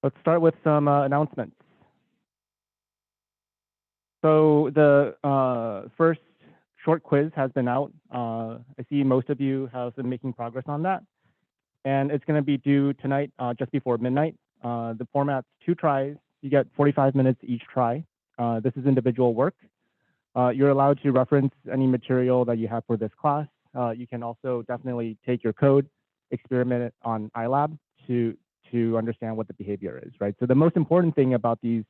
Let's start with some announcements. So the first short quiz has been out. I see most of you have been making progress on that. And it's going to be due tonight, just before midnight. The format's 2 tries. You get 45 minutes each try. This is individual work. You're allowed to reference any material that you have for this class. You can also definitely take your code, experiment it on iLab to understand what the behavior is, right? So the most important thing about these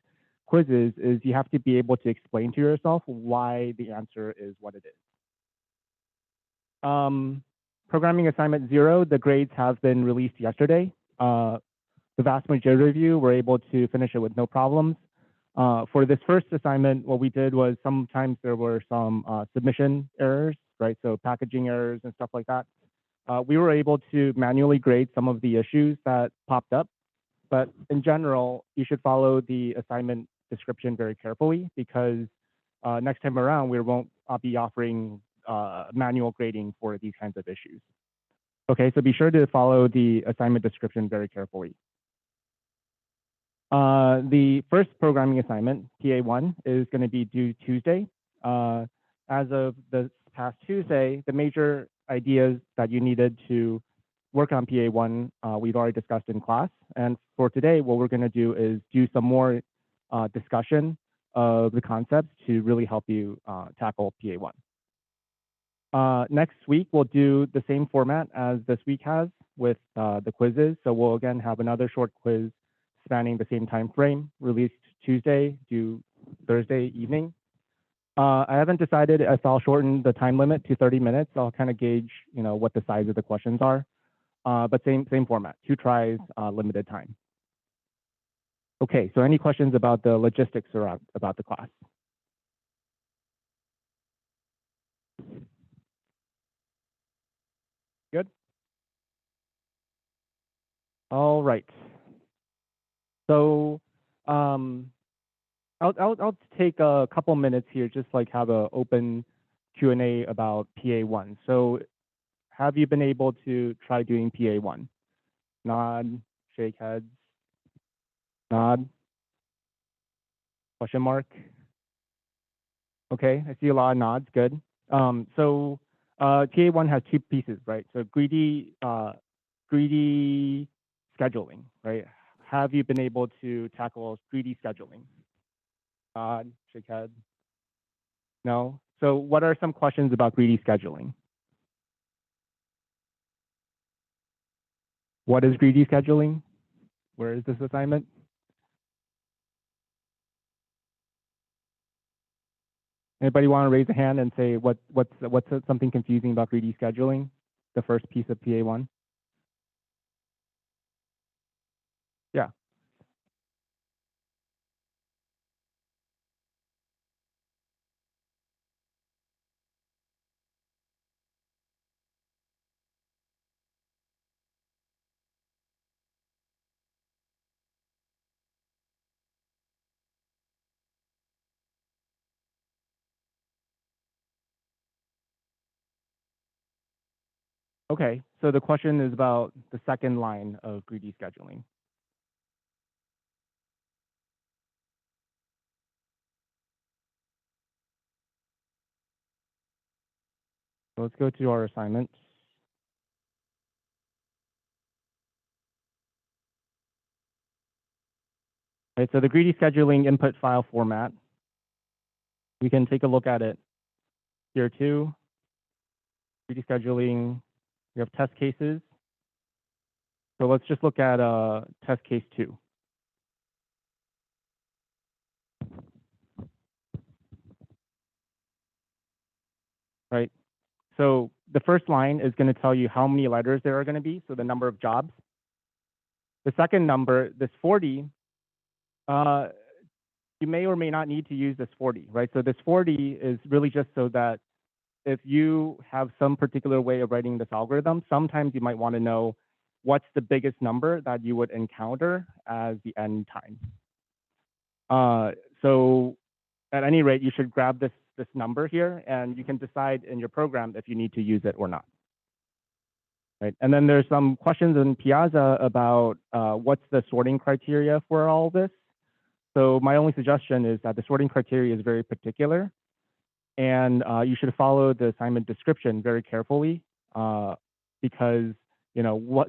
quizzes is you have to be able to explain to yourself why the answer is what it is. Programming assignment 0, the grades have been released yesterday. The vast majority of you were able to finish it with no problems. For this first assignment, what we did was sometimes there were some submission errors, right? So packaging errors and stuff like that. We were able to manually grade some of the issues that popped up, but in general, you should follow the assignment description very carefully because next time around, we won't be offering manual grading for these kinds of issues. Okay, so be sure to follow the assignment description very carefully. The first programming assignment, PA1, is going to be due Tuesday. As of this past Tuesday, the major ideas that you needed to work on PA1, we've already discussed in class. And for today, what we're going to do is do some more discussion of the concepts to really help you tackle PA1. Next week, we'll do the same format as this week has with the quizzes. So we'll again have another short quiz spanning the same time frame, released Tuesday, due Thursday evening. I haven't decided if I'll shorten the time limit to 30 minutes. I'll kind of gauge, what the size of the questions are. But same format, 2 tries, limited time. Okay, so any questions about the logistics around about the class? Good. All right. So I'll take a couple minutes here, just like have an open Q&A about PA1. So have you been able to try doing PA1? Nod, shake heads, nod, question mark. Okay, I see a lot of nods, good. So PA1 has 2 pieces, right? So greedy scheduling, right? Have you been able to tackle greedy scheduling? Nod, shake head. No? So what are some questions about greedy scheduling? What is greedy scheduling? Where is this assignment? Anybody want to raise a hand and say what's something confusing about greedy scheduling? The first piece of PA1. Yeah. Okay, so the question is about the second line of greedy scheduling. So let's go to our assignments. Right, so the greedy scheduling input file format, we can take a look at it here too. Greedy scheduling, we have test cases. So let's just look at test case 2. Right, so the first line is going to tell you how many letters there are going to be, so the number of jobs. The second number, this 40, you may or may not need to use this 40, right? So this 40 is really just so that if you have some particular way of writing this algorithm, sometimes you might want to know what's the biggest number that you would encounter as the end time. So at any rate, you should grab this number here, and you can decide in your program if you need to use it or not. right? And then there's some questions in Piazza about what's the sorting criteria for all this. So my only suggestion is that the sorting criteria is very particular, and you should follow the assignment description very carefully, because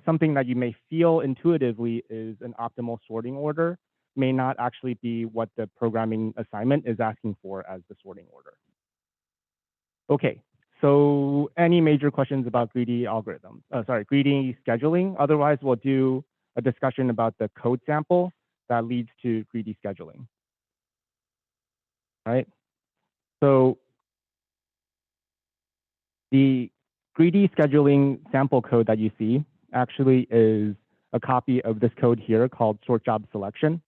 something that you may feel intuitively is an optimal sorting order may not actually be what the programming assignment is asking for as the sorting order. Okay, so any major questions about greedy algorithms? Greedy scheduling. Otherwise, we'll do a discussion about the code sample that leads to greedy scheduling. All right. So the greedy scheduling sample code that you see actually is a copy of this code here called sort job selection.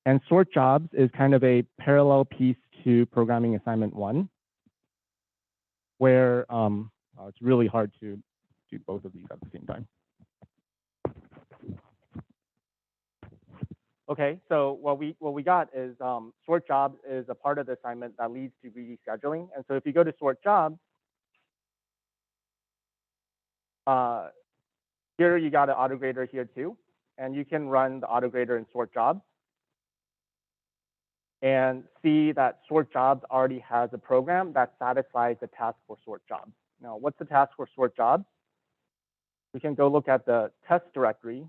And sort jobs is kind of a parallel piece to programming assignment 1, where it's really hard to do both of these at the same time. Okay, so what we got is sort jobs is a part of the assignment that leads to greedy scheduling. And so if you go to sort jobs, here you got an autograder here too, and you can run the autograder in sort jobs and see that sort jobs already has a program that satisfies the task for sort jobs. Now, what's the task for sort jobs? We can go look at the test directory,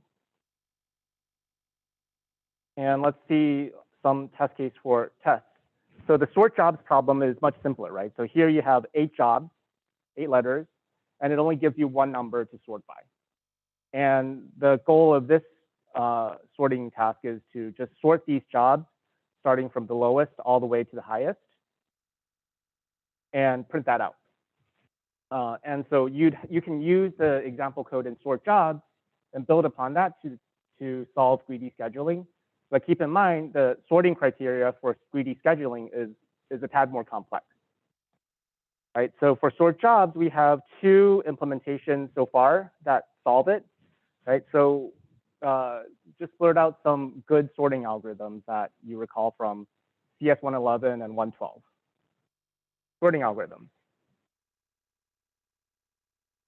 and let's see some test case for tests. So the sort jobs problem is much simpler, right? So here you have 8 jobs, 8 letters, and it only gives you 1 number to sort by. And the goal of this sorting task is to just sort these jobs starting from the lowest all the way to the highest and print that out. And so you can use the example code in sort jobs and build upon that to solve greedy scheduling. But keep in mind, the sorting criteria for greedy scheduling is a tad more complex. Right, so for sort jobs, we have 2 implementations so far that solve it. Right, so just blurt out some good sorting algorithms that you recall from CS 111 and 112. Sorting algorithms.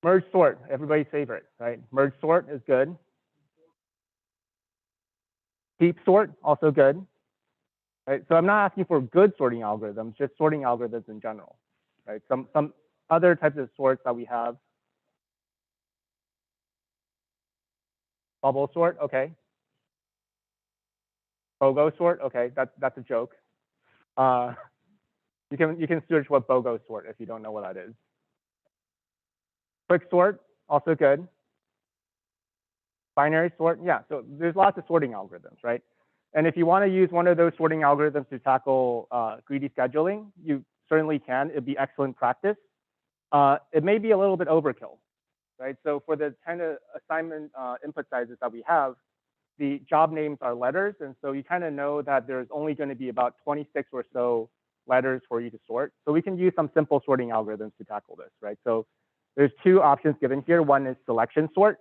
Merge sort, everybody's favorite, right? Merge sort is good. Heap sort, also good. Right, so I'm not asking for good sorting algorithms, just sorting algorithms in general. Right, some other types of sorts that we have. Bubble sort, okay. BOGO sort, okay, that's a joke. You can search what BOGO sort if you don't know what that is. Quick sort, also good. Binary sort, yeah, so there's lots of sorting algorithms, right? And if you want to use one of those sorting algorithms to tackle greedy scheduling, you certainly can. It'd be excellent practice. It may be a little bit overkill, right? So for the kind of assignment input sizes that we have, the job names are letters, and so you kind of know that there's only going to be about 26 or so letters for you to sort. So we can use some simple sorting algorithms to tackle this, right? So there's 2 options given here. One is selection sort,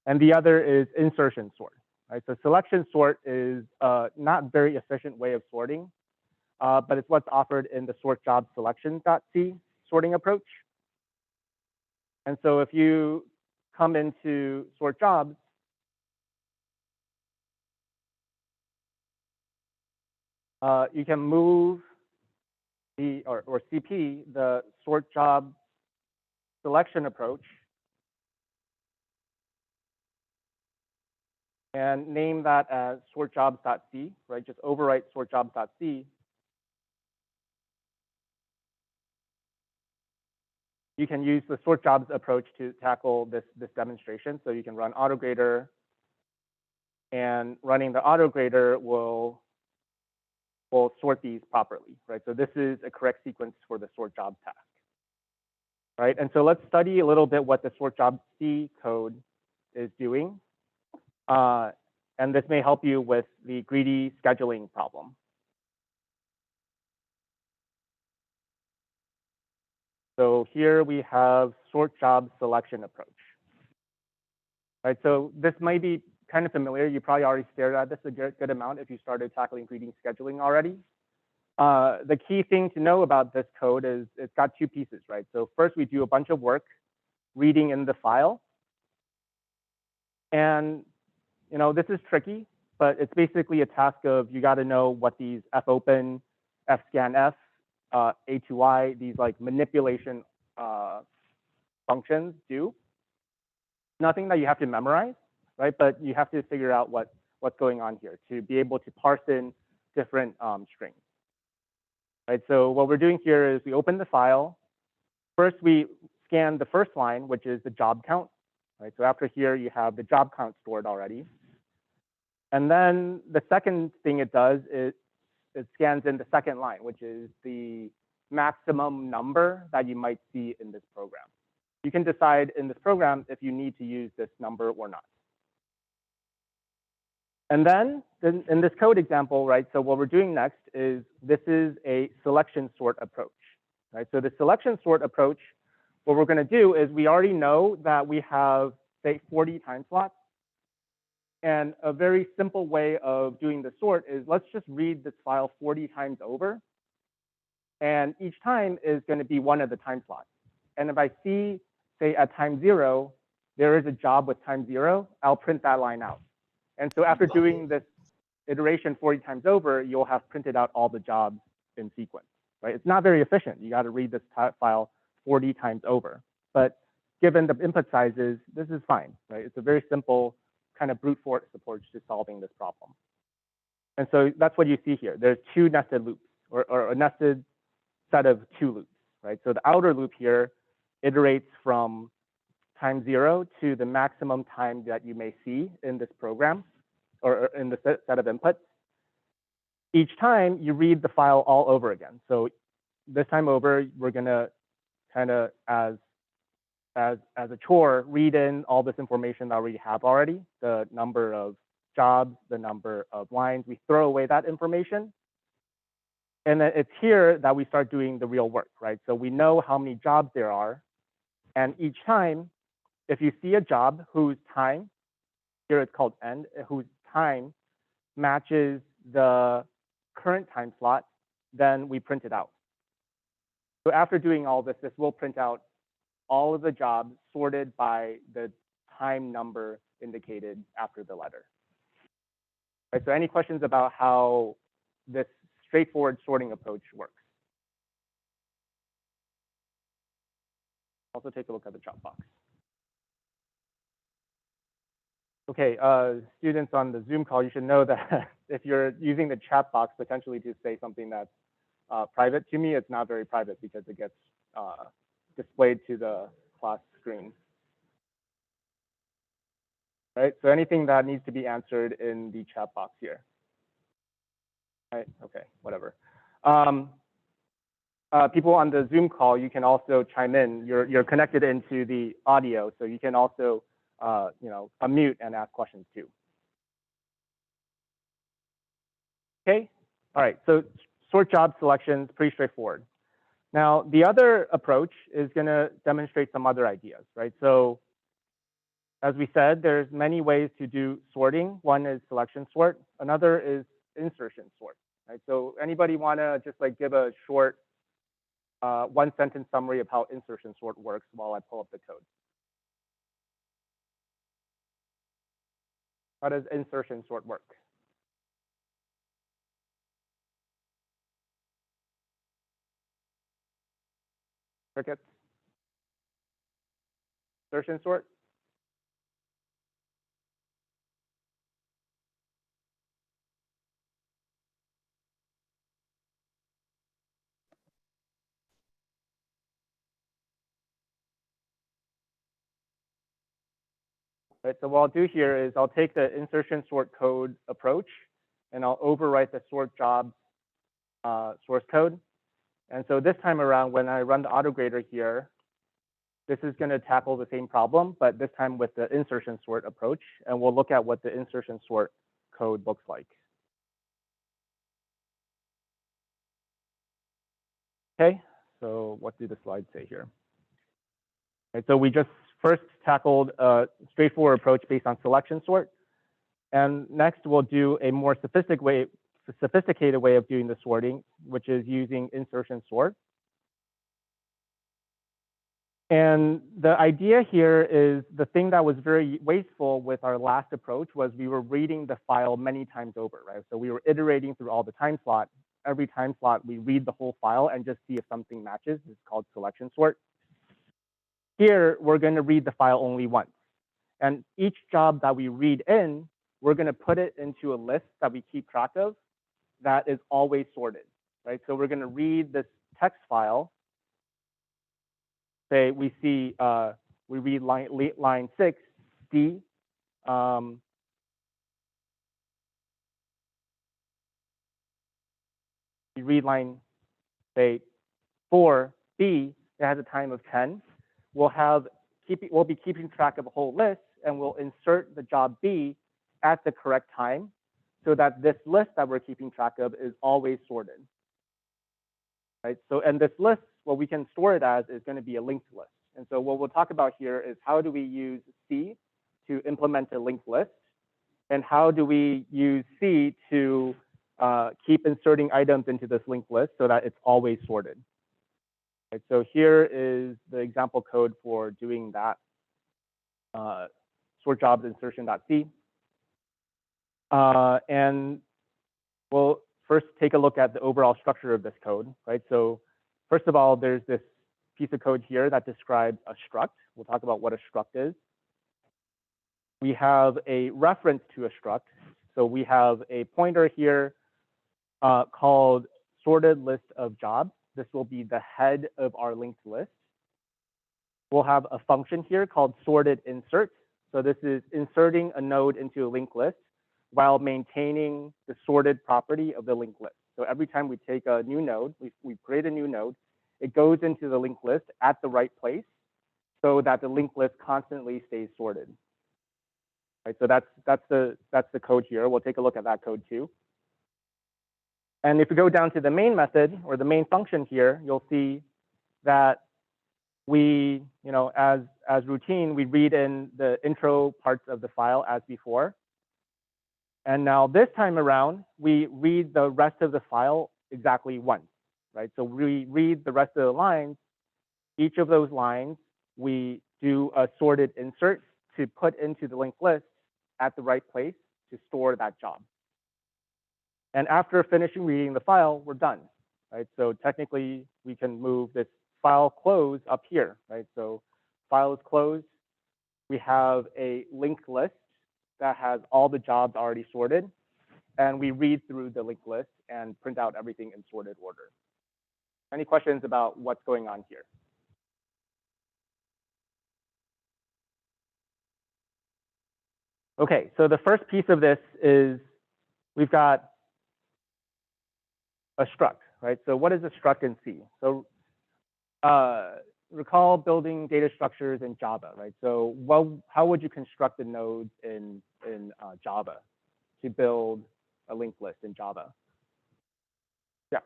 and the other is insertion sort. Right? So selection sort is not very efficient way of sorting, but it's what's offered in the sort job selection.c sorting approach. And so if you come into sort jobs, you can move the or CP the sort job selection approach and name that as sortjobs.c, right? Just overwrite sortjobs.c. You can use the sort jobs approach to tackle this demonstration. So you can run autograder, and running the autograder will sort these properly, right? So this is a correct sequence for the sort job task, right? And so let's study a little bit what the sort job C code is doing. And this may help you with the greedy scheduling problem. So here we have sort job selection approach. Right, so this might be kind of familiar. You probably already stared at this a good amount if you started tackling greedy scheduling already. The key thing to know about this code is it's got 2 pieces, right? So first we do a bunch of work reading in the file, And this is tricky, but it's basically a task of you got to know what these fopen, fscanf, a2y, these like manipulation functions do. Nothing that you have to memorize, right? But you have to figure out what's going on here to be able to parse in different strings. Right, so what we're doing here is we open the file. First, we scan the first line, which is the job count. Right, so after here, you have the job count stored already. And then the second thing it does is it scans in the second line, which is the maximum number that you might see in this program. You can decide in this program if you need to use this number or not. And then in this code example, right, so what we're doing next is this is a selection sort approach, right? So the selection sort approach, what we're going to do is we already know that we have, say, 40 time slots. And a very simple way of doing the sort is let's just read this file 40 times over. And each time is going to be one of the time slots. And if I see, say, at time 0, there is a job with time 0, I'll print that line out. And so after doing this iteration 40 times over, you'll have printed out all the jobs in sequence, right? It's not very efficient. You got to read this file 40 times over. But given the input sizes, this is fine, right? It's a very simple kind of brute force approach to solving this problem. And so that's what you see here. There's two nested loops, or a nested set of two loops, right? So the outer loop here iterates from time 0 to the maximum time that you may see in this program or in the set of inputs. Each time you read the file all over again. So this time over, we're going to kind of, as a chore, read in all this information that we have already, the number of jobs, the number of lines. We throw away that information. And then it's here that we start doing the real work, right? So we know how many jobs there are. And each time, if you see a job whose time, here it's called end, whose time matches the current time slot, then we print it out. So after doing all this, this will print out all of the jobs sorted by the time number indicated after the letter. Right, so any questions about how this straightforward sorting approach works? Also take a look at the chat box. Okay, students on the Zoom call, you should know that if you're using the chat box potentially to say something that's private to me, it's not very private because it gets displayed to the class screen. Right, so anything that needs to be answered in the chat box here. Right, okay, whatever. People on the Zoom call, you can also chime in. You're connected into the audio, so you can also unmute and ask questions too. Okay, all right, so sort job selections, pretty straightforward. Now, the other approach is going to demonstrate some other ideas, right? So as we said, there's many ways to do sorting. One is selection sort. Another is insertion sort, right? So anybody want to just like give a short one-sentence summary of how insertion sort works while I pull up the code? How does insertion sort work? Crickets? Insertion sort? Right, so what I'll do here is I'll take the insertion sort code approach and I'll overwrite the sort job source code. And so this time around, when I run the autograder here, this is going to tackle the same problem, but this time with the insertion sort approach. And we'll look at what the insertion sort code looks like. Okay, so what do the slides say here? Right, so we just first tackled a straightforward approach based on selection sort. And next, we'll do a more sophisticated way of doing the sorting, which is using insertion sort. And the idea here is the thing that was very wasteful with our last approach was we were reading the file many times over, right? So we were iterating through all the time slot. Every time slot, we read the whole file and just see if something matches. It's called selection sort. Here, we're going to read the file only once. And each job that we read in, we're going to put it into a list that we keep track of that is always sorted, right? So we're going to read this text file. Say we see, we read line 6, D. We read line, say, 4, B. It has a time of 10. We'll be keeping track of a whole list, and we'll insert the job B at the correct time so that this list that we're keeping track of is always sorted. Right? So, and this list, what we can store it as is going to be a linked list. And so what we'll talk about here is how do we use C to implement a linked list, and how do we use C to keep inserting items into this linked list so that it's always sorted. Right, so here is the example code for doing that. Sort jobs insertion.c. And we'll first take a look at the overall structure of this code, right? So first of all, there's this piece of code here that describes a struct. We'll talk about what a struct is. We have a reference to a struct. So we have a pointer here called sorted list of jobs. This will be the head of our linked list. We'll have a function here called sorted insert. So this is inserting a node into a linked list while maintaining the sorted property of the linked list. So every time we take a new node, we create a new node, it goes into the linked list at the right place so that the linked list constantly stays sorted. Right, so that's the code here. We'll take a look at that code too. And if we go down to the main method or the main function here, you'll see that we, as routine, we read in the intro parts of the file as before. And now this time around, we read the rest of the file exactly once, right? So we read the rest of the lines. Each of those lines, we do a sorted insert to put into the linked list at the right place to store that job. And after finishing reading the file, we're done, right? So technically, we can move this file close up here, right? So file is closed. We have a linked list that has all the jobs already sorted. And we read through the linked list and print out everything in sorted order. Any questions about what's going on here? Okay, so the first piece of this is we've got a struct, right? So what is a struct in C? So recall building data structures in Java, right? So how would you construct the nodes in Java to build a linked list in Java? Yeah.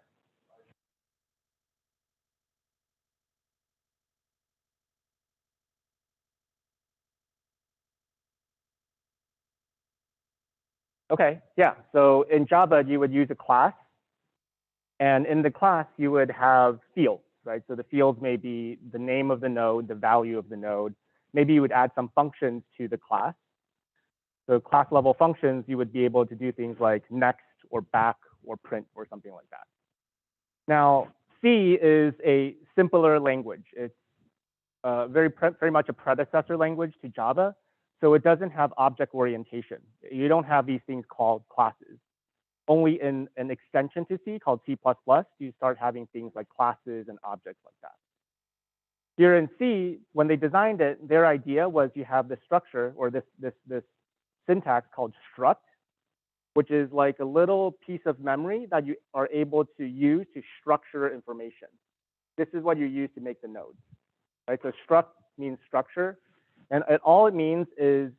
Okay, yeah. So in Java, you would use a class. And in the class, you would have fields, right? So the fields may be the name of the node, the value of the node. Maybe you would add some functions to the class. So class level functions, you would be able to do things like next or back or print or something like that. Now, C is a simpler language. It's very much a predecessor language to Java. So it doesn't have object orientation. You don't have these things called classes. Only in an extension to C called C++, do you start having things like classes and objects like that. Here in C, when they designed it, their idea was you have this structure or this syntax called struct, which is like a little piece of memory that you are able to use to structure information. This is what you use to make the nodes, right? So struct means structure, and all it means is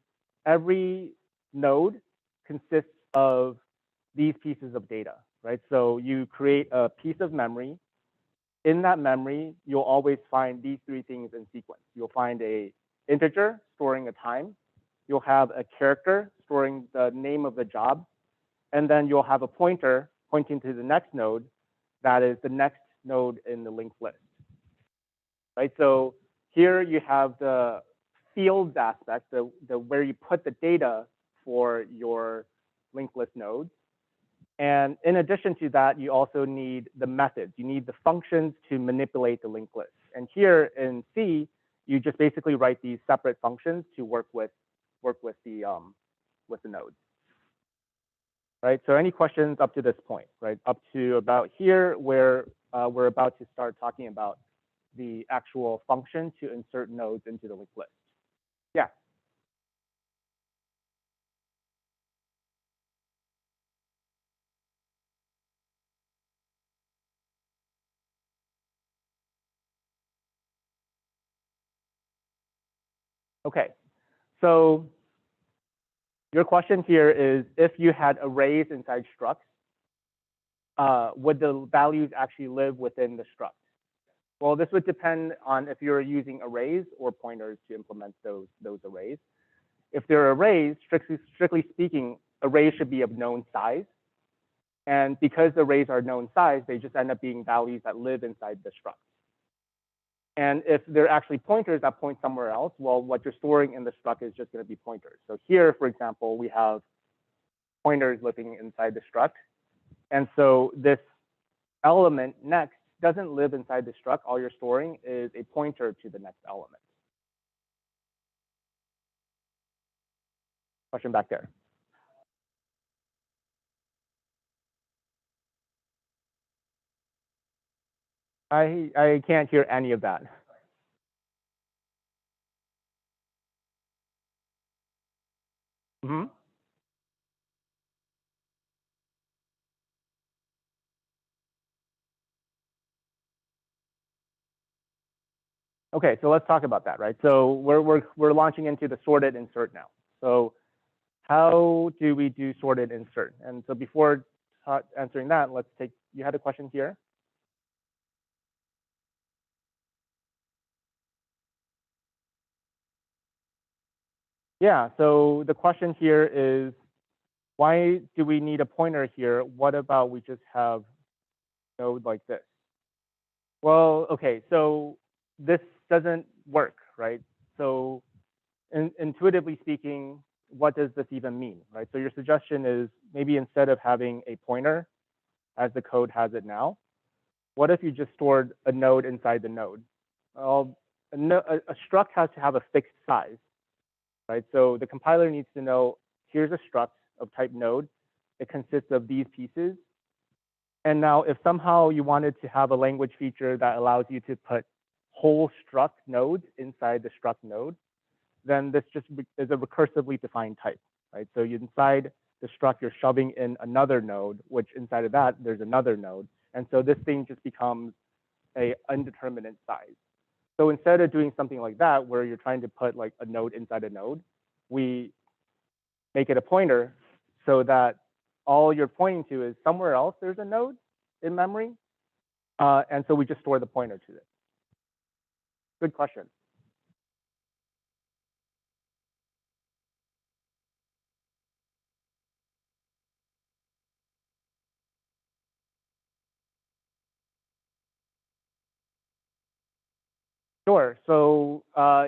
every node consists of these pieces of data, right? So you create a piece of memory. In that memory, you'll always find these three things in sequence. You'll find a integer storing a time. You'll have a character storing the name of the job. And then you'll have a pointer pointing to the next node that is the next node in the linked list, right? So here you have the fields aspect, the where you put the data for your linked list nodes. And in addition to that, you also need the methods. You need the functions to manipulate the linked list. And here in C, you just basically write these separate functions to work with the nodes. Right. So any questions up to this point, right? Up to about here, where we're about to start talking about the actual function to insert nodes into the linked list. Yeah. Okay. So your question here is, if you had arrays inside structs, would the values actually live within the struct? Well, this would depend on if you're using arrays or pointers to implement those arrays. If they're arrays, strictly speaking, arrays should be of known size. And because arrays are known size, they just end up being values that live inside the struct. And if they're actually pointers that point somewhere else, well, what you're storing in the struct is just going to be pointers. So here, for example, we have pointers living inside the struct. And so this element next doesn't live inside the struct. All you're storing is a pointer to the next element. Question back there. I can't hear any of that. Mm-hmm. Okay, so let's talk about that, right? So we're launching into the sorted insert now. So how do we do sorted insert? And so before answering that, let's take, you had a question here? Yeah, so the question here is, why do we need a pointer here? What about we just have node like this? Well, okay, so this doesn't work, right? So intuitively speaking, what does this even mean, right? So your suggestion is maybe instead of having a pointer as the code has it now, what if you just stored a node inside the node? Well, a struct has to have a fixed size, right? So the compiler needs to know, here's a struct of type node. It consists of these pieces. And now if somehow you wanted to have a language feature that allows you to put whole struct nodes inside the struct node, then this just is a recursively defined type, right? So inside the struct, you're shoving in another node, which inside of that, there's another node. And so this thing just becomes a indeterminate size. So instead of doing something like that, where you're trying to put like a node inside a node, we make it a pointer so that all you're pointing to is somewhere else there's a node in memory. And so we just store the pointer to it. Good question. Sure. So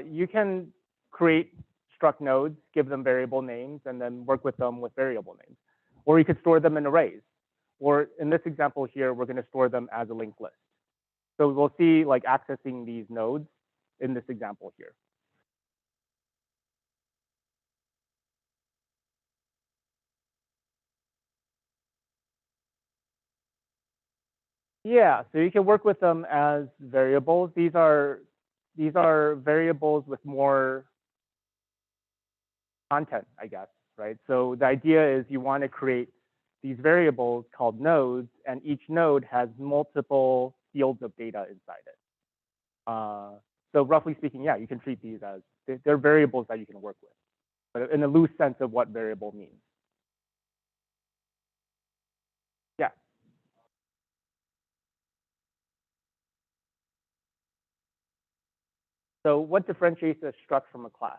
you can create struct nodes, give them variable names, and then work with them with variable names. Or you could store them in arrays. Or in this example here, we're going to store them as a linked list. So we'll see like accessing these nodes in this example here. Yeah, so you can work with them as variables. These are variables with more content, I guess, right? So the idea is you want to create these variables called nodes, and each node has multiple fields of data inside it. So roughly speaking, yeah, you can treat these as, they're variables that you can work with, but in a loose sense of what variable means. Yeah. So what differentiates a struct from a class?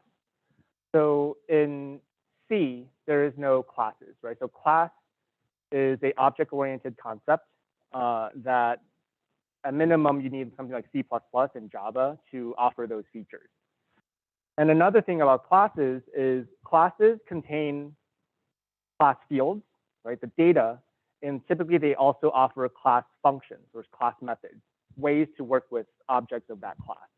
So in C, there is no classes, right? So class is a object-oriented concept that at minimum, you need something like C++ and Java to offer those features. And another thing about classes is classes contain class fields, right? The data, and typically they also offer class functions or class methods, ways to work with objects of that class.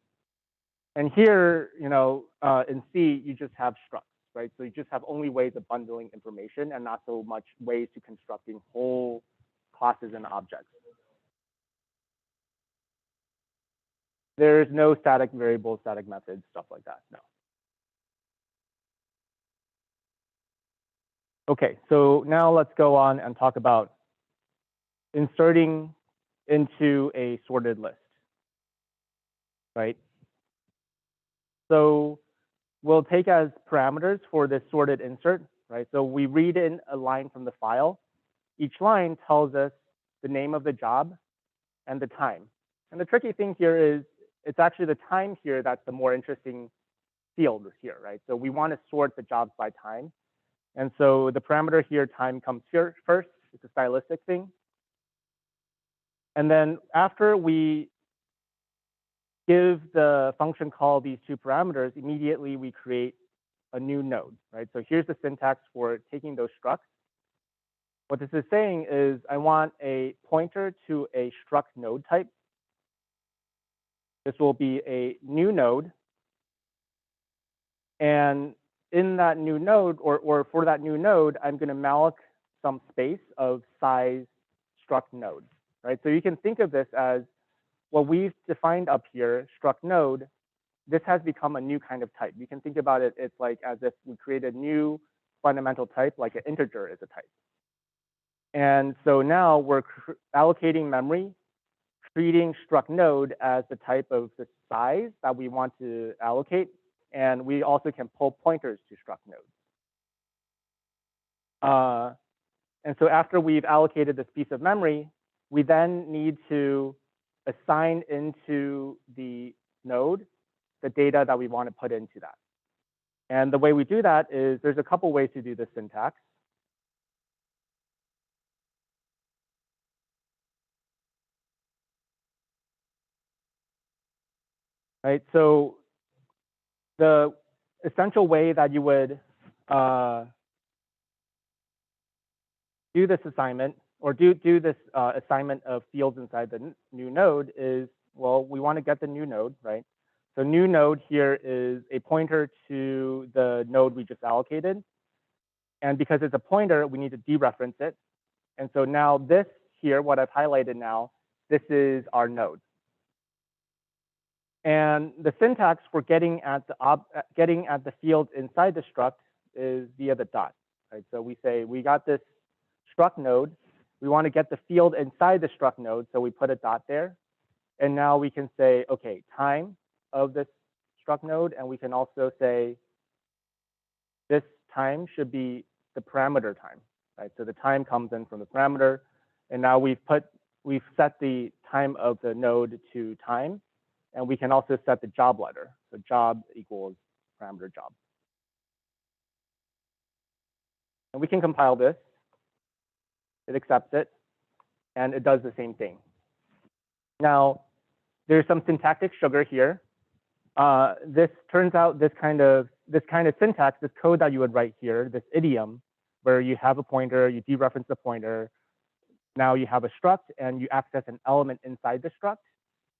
And here, in C, you just have structs, right? So you just have only ways of bundling information and not so much ways to constructing whole classes and objects. There's no static variables, static methods, stuff like that, no. Okay, so now let's go on and talk about inserting into a sorted list, right? So we'll take as parameters for this sorted insert, right? So we read in a line from the file. Each line tells us the name of the job and the time. And the tricky thing here is it's actually the time here that's the more interesting field here, right? So we want to sort the jobs by time. And so the parameter here, time, comes here first. It's a stylistic thing. And then after we give the function call these two parameters, immediately we create a new node, right? So here's the syntax for taking those structs. What this is saying is I want a pointer to a struct node type. This will be a new node. And in that new node, or for that new node, I'm going to malloc some space of size struct node, right? So you can think of this as what we've defined up here, struct node. This has become a new kind of type. You can think about it, it's like as if we create a new fundamental type, like an integer is a type. And so now we're allocating memory, treating struct node as the type of the size that we want to allocate. And we also can pull pointers to struct nodes. And so after we've allocated this piece of memory, we then need to assign into the node the data that we want to put into that. And the way we do that is there's a couple ways to do this syntax. Right, so the essential way that you would do this assignment or do this assignment of fields inside the new node is, well, we want to get the new node, right? So new node here is a pointer to the node we just allocated. And because it's a pointer, we need to dereference it. And so now this here, what I've highlighted now, this is our node. And the syntax for getting at the field inside the struct is via the dot, right? So we say we got this struct node. We want to get the field inside the struct node, so we put a dot there. And now we can say, okay, time of this struct node, and we can also say this time should be the parameter time, right? So the time comes in from the parameter, and now we've set the time of the node to time. And we can also set the job letter. So job equals parameter job. And we can compile this. It accepts it, and it does the same thing. Now, there's some syntactic sugar here. This turns out this kind of syntax, this code that you would write here, this idiom, where you have a pointer, you dereference the pointer. Now you have a struct, and you access an element inside the struct.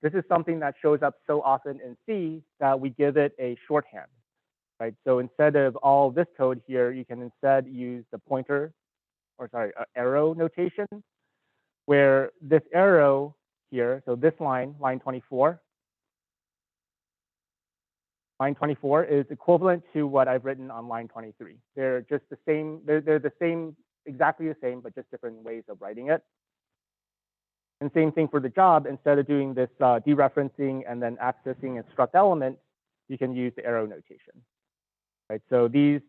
This is something that shows up so often in C that we give it a shorthand, right? So instead of all this code here, you can instead use the pointer, or sorry, arrow notation, where this arrow here, so this line 24, line 24 is equivalent to what I've written on line 23. They're just the same, they're the same, exactly the same, but just different ways of writing it. And same thing for the job. Instead of doing this dereferencing and then accessing a struct element, you can use the arrow notation. Right? So these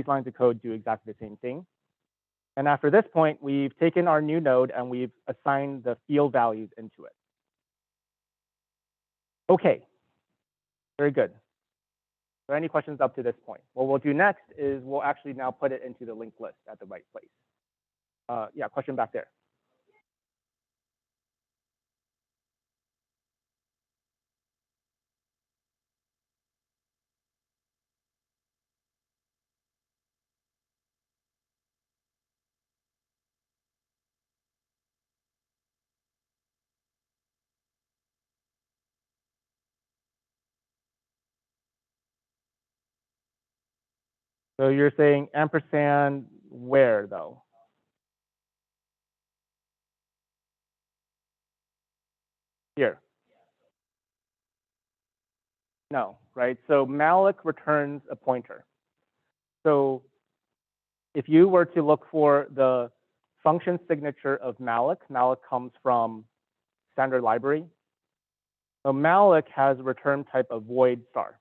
lines of code do exactly the same thing. And after this point, we've taken our new node and we've assigned the field values into it. Okay, very good. So any questions up to this point? What we'll do next is we'll actually now put it into the linked list at the right place. Yeah, question back there. So you're saying ampersand where though? Here. No, right? So malloc returns a pointer. So if you were to look for the function signature of malloc, malloc comes from standard library. So malloc has a return type of void star.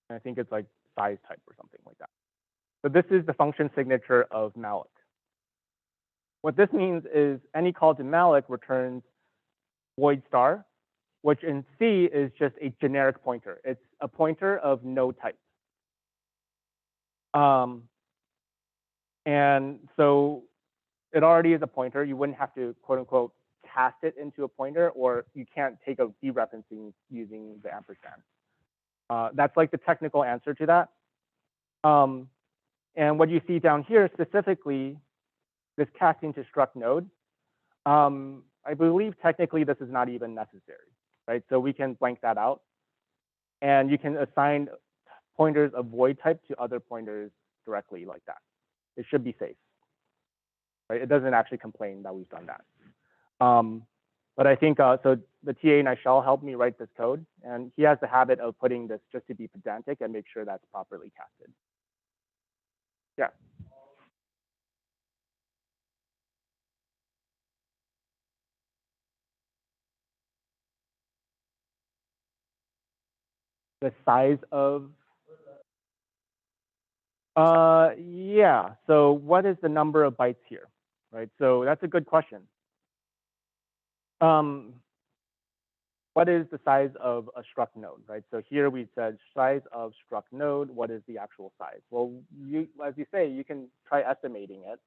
And I think it's like size type or something like that. So this is the function signature of malloc. What this means is any call to malloc returns void star, which in C is just a generic pointer. It's a pointer of no type. And so it already is a pointer. You wouldn't have to quote unquote cast it into a pointer, or you can't take a dereferencing using the ampersand. That's like the technical answer to that. And what you see down here specifically, this casting to struct node, I believe technically this is not even necessary, right? So we can blank that out. And you can assign pointers of void type to other pointers directly like that. It should be safe, right? It doesn't actually complain that we've done that. But I think, so the TA Nishal helped me write this code, and he has the habit of putting this just to be pedantic and make sure that's properly casted. Yeah. The size of, yeah. So what is the number of bytes here, right? So that's a good question. What is the size of a struct node, right? So here we said size of struct node. What is the actual size? Well, as you say, you can try estimating it.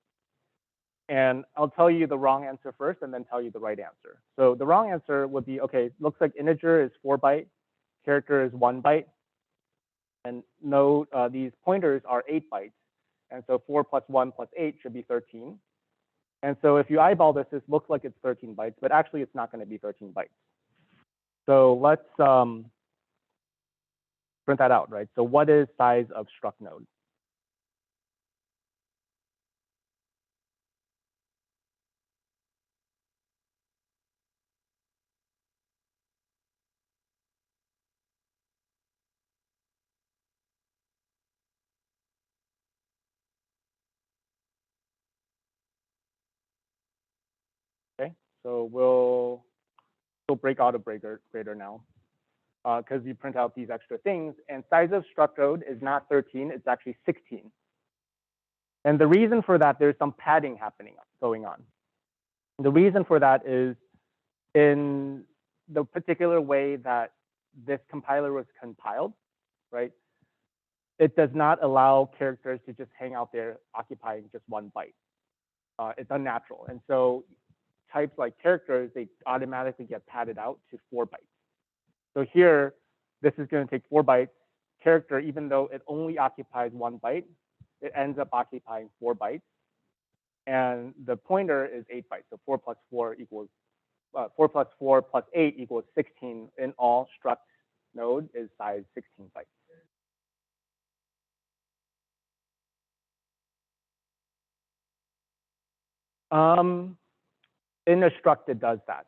And I'll tell you the wrong answer first and then tell you the right answer. So the wrong answer would be, okay, looks like integer is 4 byte, character is 1 byte, and node, these pointers are 8 bytes. And so 4 plus 1 plus 8 should be 13. And so if you eyeball this, this looks like it's 13 bytes, but actually it's not going to be 13 bytes. So let's print that out, right? So what is size of struct node? Okay, so we'll break out a grader now because you print out these extra things. And size of struct node is not 13, it's actually 16. And the reason for that, there's some padding going on. The reason for that is in the particular way that this compiler was compiled, right? It does not allow characters to just hang out there occupying just 1 byte. It's unnatural. And so types like characters, they automatically get padded out to 4 bytes. So here, this is going to take 4 bytes. Character, even though it only occupies 1 byte, it ends up occupying 4 bytes. And the pointer is 8 bytes. So 4 plus 4 equals 4 plus 4 plus 8 equals 16. In all, struct node is size 16 bytes. In a struct, it does that.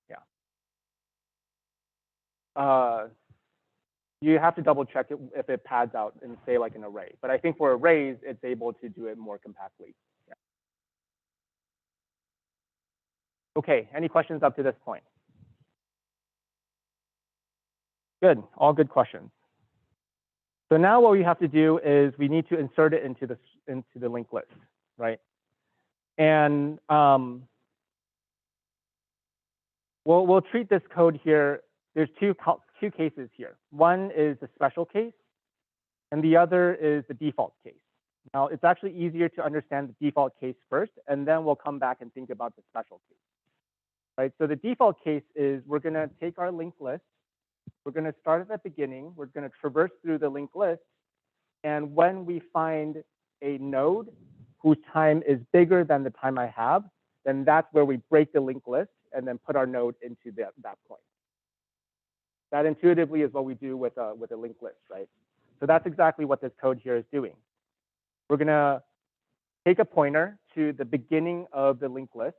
Yeah. You have to double check it if it pads out and say like an array. But I think for arrays, it's able to do it more compactly. Yeah. Okay, any questions up to this point? Good, all good questions. So now what we have to do is we need to insert it into the linked list, right? And we'll treat this code here. There's two cases here. One is the special case, and the other is the default case. Now, it's actually easier to understand the default case first, and then we'll come back and think about the special case. Right, so the default case is we're going to take our linked list. We're going to start at the beginning. We're going to traverse through the linked list. And when we find a node whose time is bigger than the time I have, then that's where we break the linked list and then put our node into that point. That intuitively is what we do with a linked list, right? So that's exactly what this code here is doing. We're going to take a pointer to the beginning of the linked list,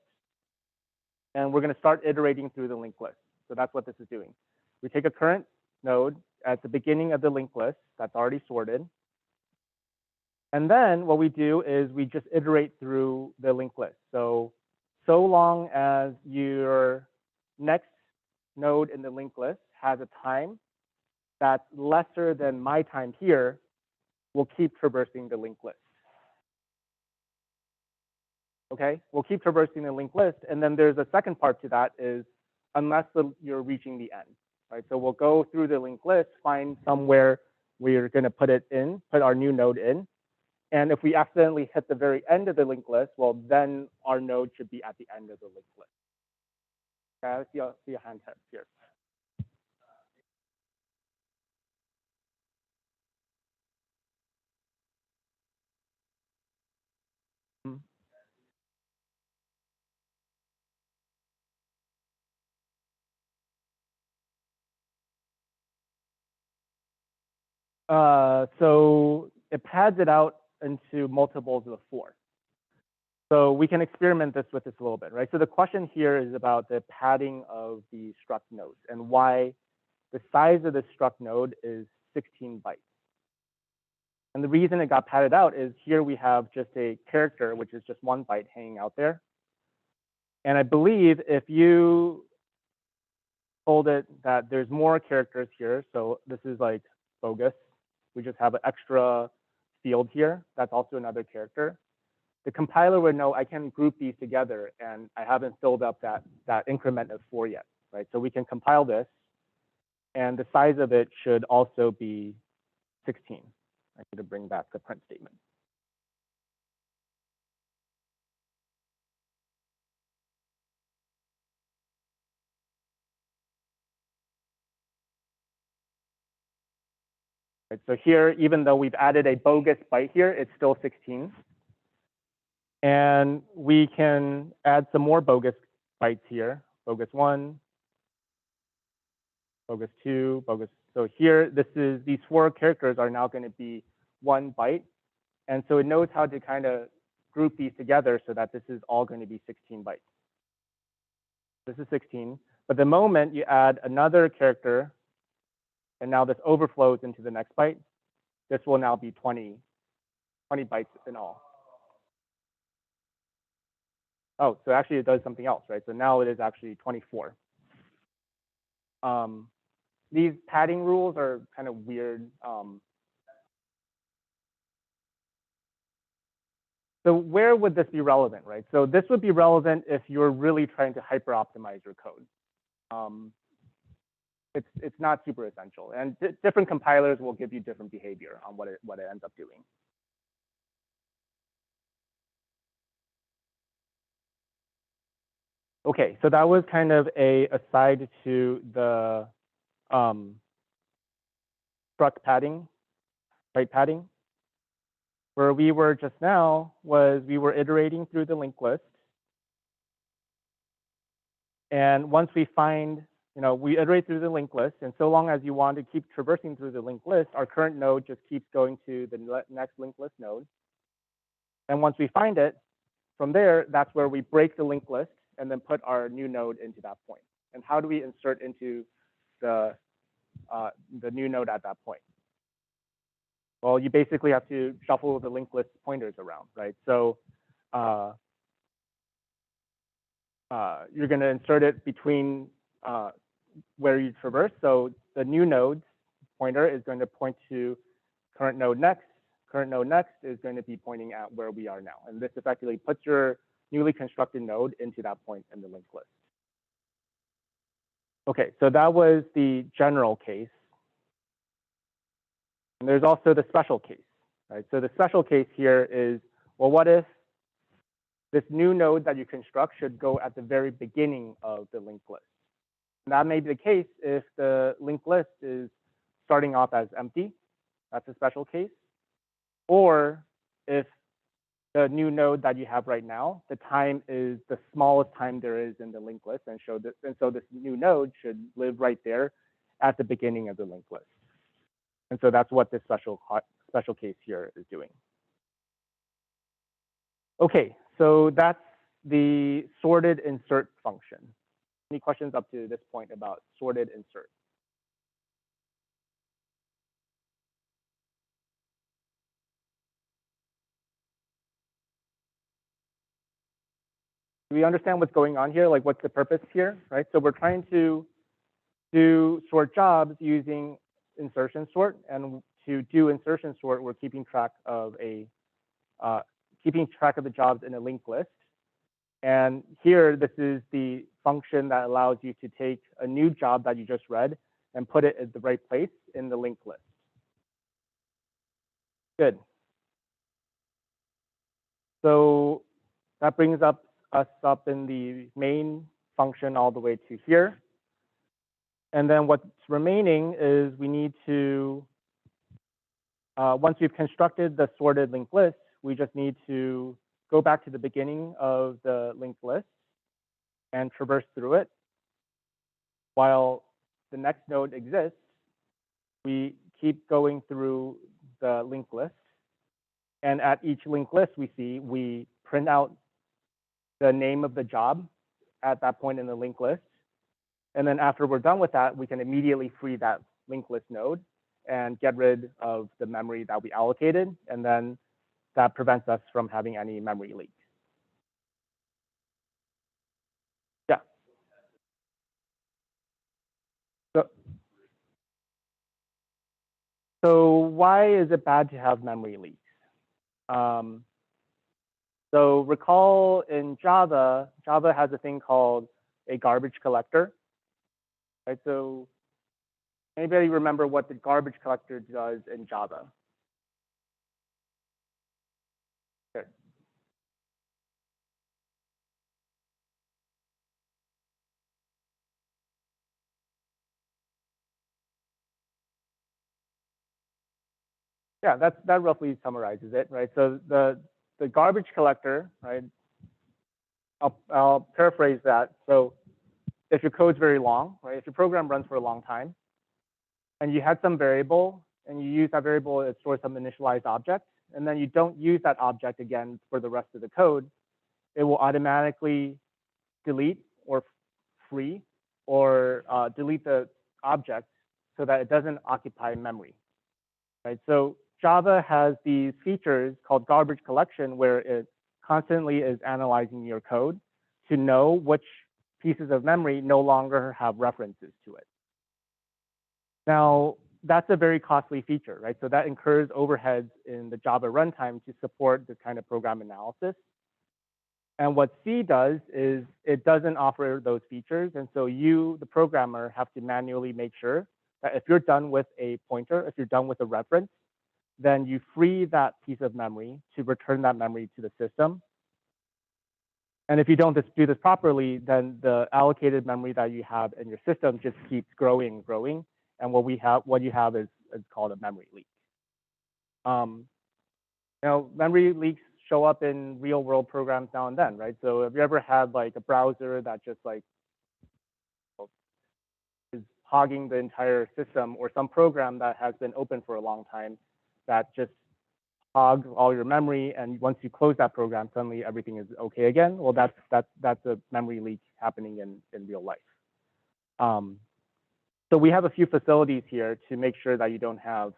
and we're going to start iterating through the linked list. So that's what this is doing. We take a current node at the beginning of the linked list that's already sorted. And then what we do is we just iterate through the linked list. So long as your next node in the linked list has a time that's lesser than my time here, we'll keep traversing the linked list. Okay, we'll keep traversing the linked list. And then there's a second part to that is unless you're reaching the end, right? So we'll go through the linked list, find somewhere we're going to put our new node in. And if we accidentally hit the very end of the linked list, well, then our node should be at the end of the linked list. Okay, I see a hand test here. So it pads it out into multiples of 4. So we can experiment with this a little bit, right? So the question here is about the padding of the struct nodes and why the size of the struct node is 16 bytes. And the reason it got padded out is here we have just a character, which is just 1 byte hanging out there. And I believe if you told it that there's more characters here, so this is like bogus, we just have an extra field here, that's also another character. The compiler would know I can group these together and I haven't filled up that increment of 4 yet, right? So we can compile this and the size of it should also be 16. I need to bring back the print statement. Right, so here, even though we've added a bogus byte here, it's still 16. And we can add some more bogus bytes here, bogus 1, bogus 2, bogus. So here, these 4 characters are now going to be 1 byte. And so it knows how to kind of group these together so that this is all going to be 16 bytes. This is 16. But the moment you add another character, and now this overflows into the next byte, this will now be 20 bytes in all. Oh, so actually it does something else, right? So now it is actually 24. These padding rules are kind of weird. So where would this be relevant, right? So this would be relevant if you're really trying to hyper optimize your code. It's not super essential, and different compilers will give you different behavior on what it ends up doing. Okay, so that was kind of a aside to the struct padding, byte padding. Where we were just now was we were iterating through the linked list. And once we find, we iterate through the linked list. And so long as you want to keep traversing through the linked list, our current node just keeps going to the next linked list node. And once we find it, from there, that's where we break the linked list and then put our new node into that point. And how do we insert into the new node at that point? Well, you basically have to shuffle the linked list pointers around, right? So you're going to insert it between where you traverse. So the new node's pointer is going to point to current node next. Current node next is going to be pointing at where we are now. And this effectively puts your newly constructed node into that point in the linked list. Okay, so that was the general case. And there's also the special case, right? So the special case here is, well, what if this new node that you construct should go at the very beginning of the linked list? And that may be the case if the linked list is starting off as empty. That's a special case. Or if the new node that you have right now, the time is the smallest time there is in the linked list, and so this new node should live right there at the beginning of the linked list. And so that's what this special case here is doing. Okay, so that's the sorted insert function. Any questions up to this point about sorted insert? Do we understand what's going on here? Like, what's the purpose here, right? So we're trying to do sort jobs using insertion sort, and to do insertion sort, we're keeping track of the jobs in a linked list. And here, this is the function that allows you to take a new job that you just read and put it at the right place in the linked list. Good. So that brings us up in the main function all the way to here. And then what's remaining is we need to, once we've constructed the sorted linked list, we just need to go back to the beginning of the linked list and traverse through it. While the next node exists, we keep going through the linked list. And at each linked list we print out the name of the job at that point in the linked list. And then after we're done with that, we can immediately free that linked list node and get rid of the memory that we allocated. And then that prevents us from having any memory leak. Yeah. So why is it bad to have memory leaks? So recall in Java has a thing called a garbage collector, right? So anybody remember what the garbage collector does in Java? Okay. Yeah, that roughly summarizes it, right? So the garbage collector, right? I'll paraphrase that. So if your code's very long, right? If your program runs for a long time, and you had some variable, and you use that variable to store some initialized object, and then you don't use that object again for the rest of the code, it will automatically delete or free or delete the object so that it doesn't occupy memory, right? So Java has these features called garbage collection where it constantly is analyzing your code to know which pieces of memory no longer have references to it. Now, that's a very costly feature, right? So that incurs overheads in the Java runtime to support this kind of program analysis. And what C does is it doesn't offer those features. And so you, the programmer, have to manually make sure that if you're done with a pointer, if you're done with a reference, then you free that piece of memory to return that memory to the system. And if you don't do this properly, then the allocated memory that you have in your system just keeps growing and growing. And what you have is called a memory leak. Memory leaks show up in real world programs now and then, right? So have you ever had like a browser that just like is hogging the entire system, or some program that has been open for a long time that just hogs all your memory, and once you close that program, suddenly everything is okay again? Well, that's a memory leak happening in real life. So we have a few facilities here to make sure that you don't have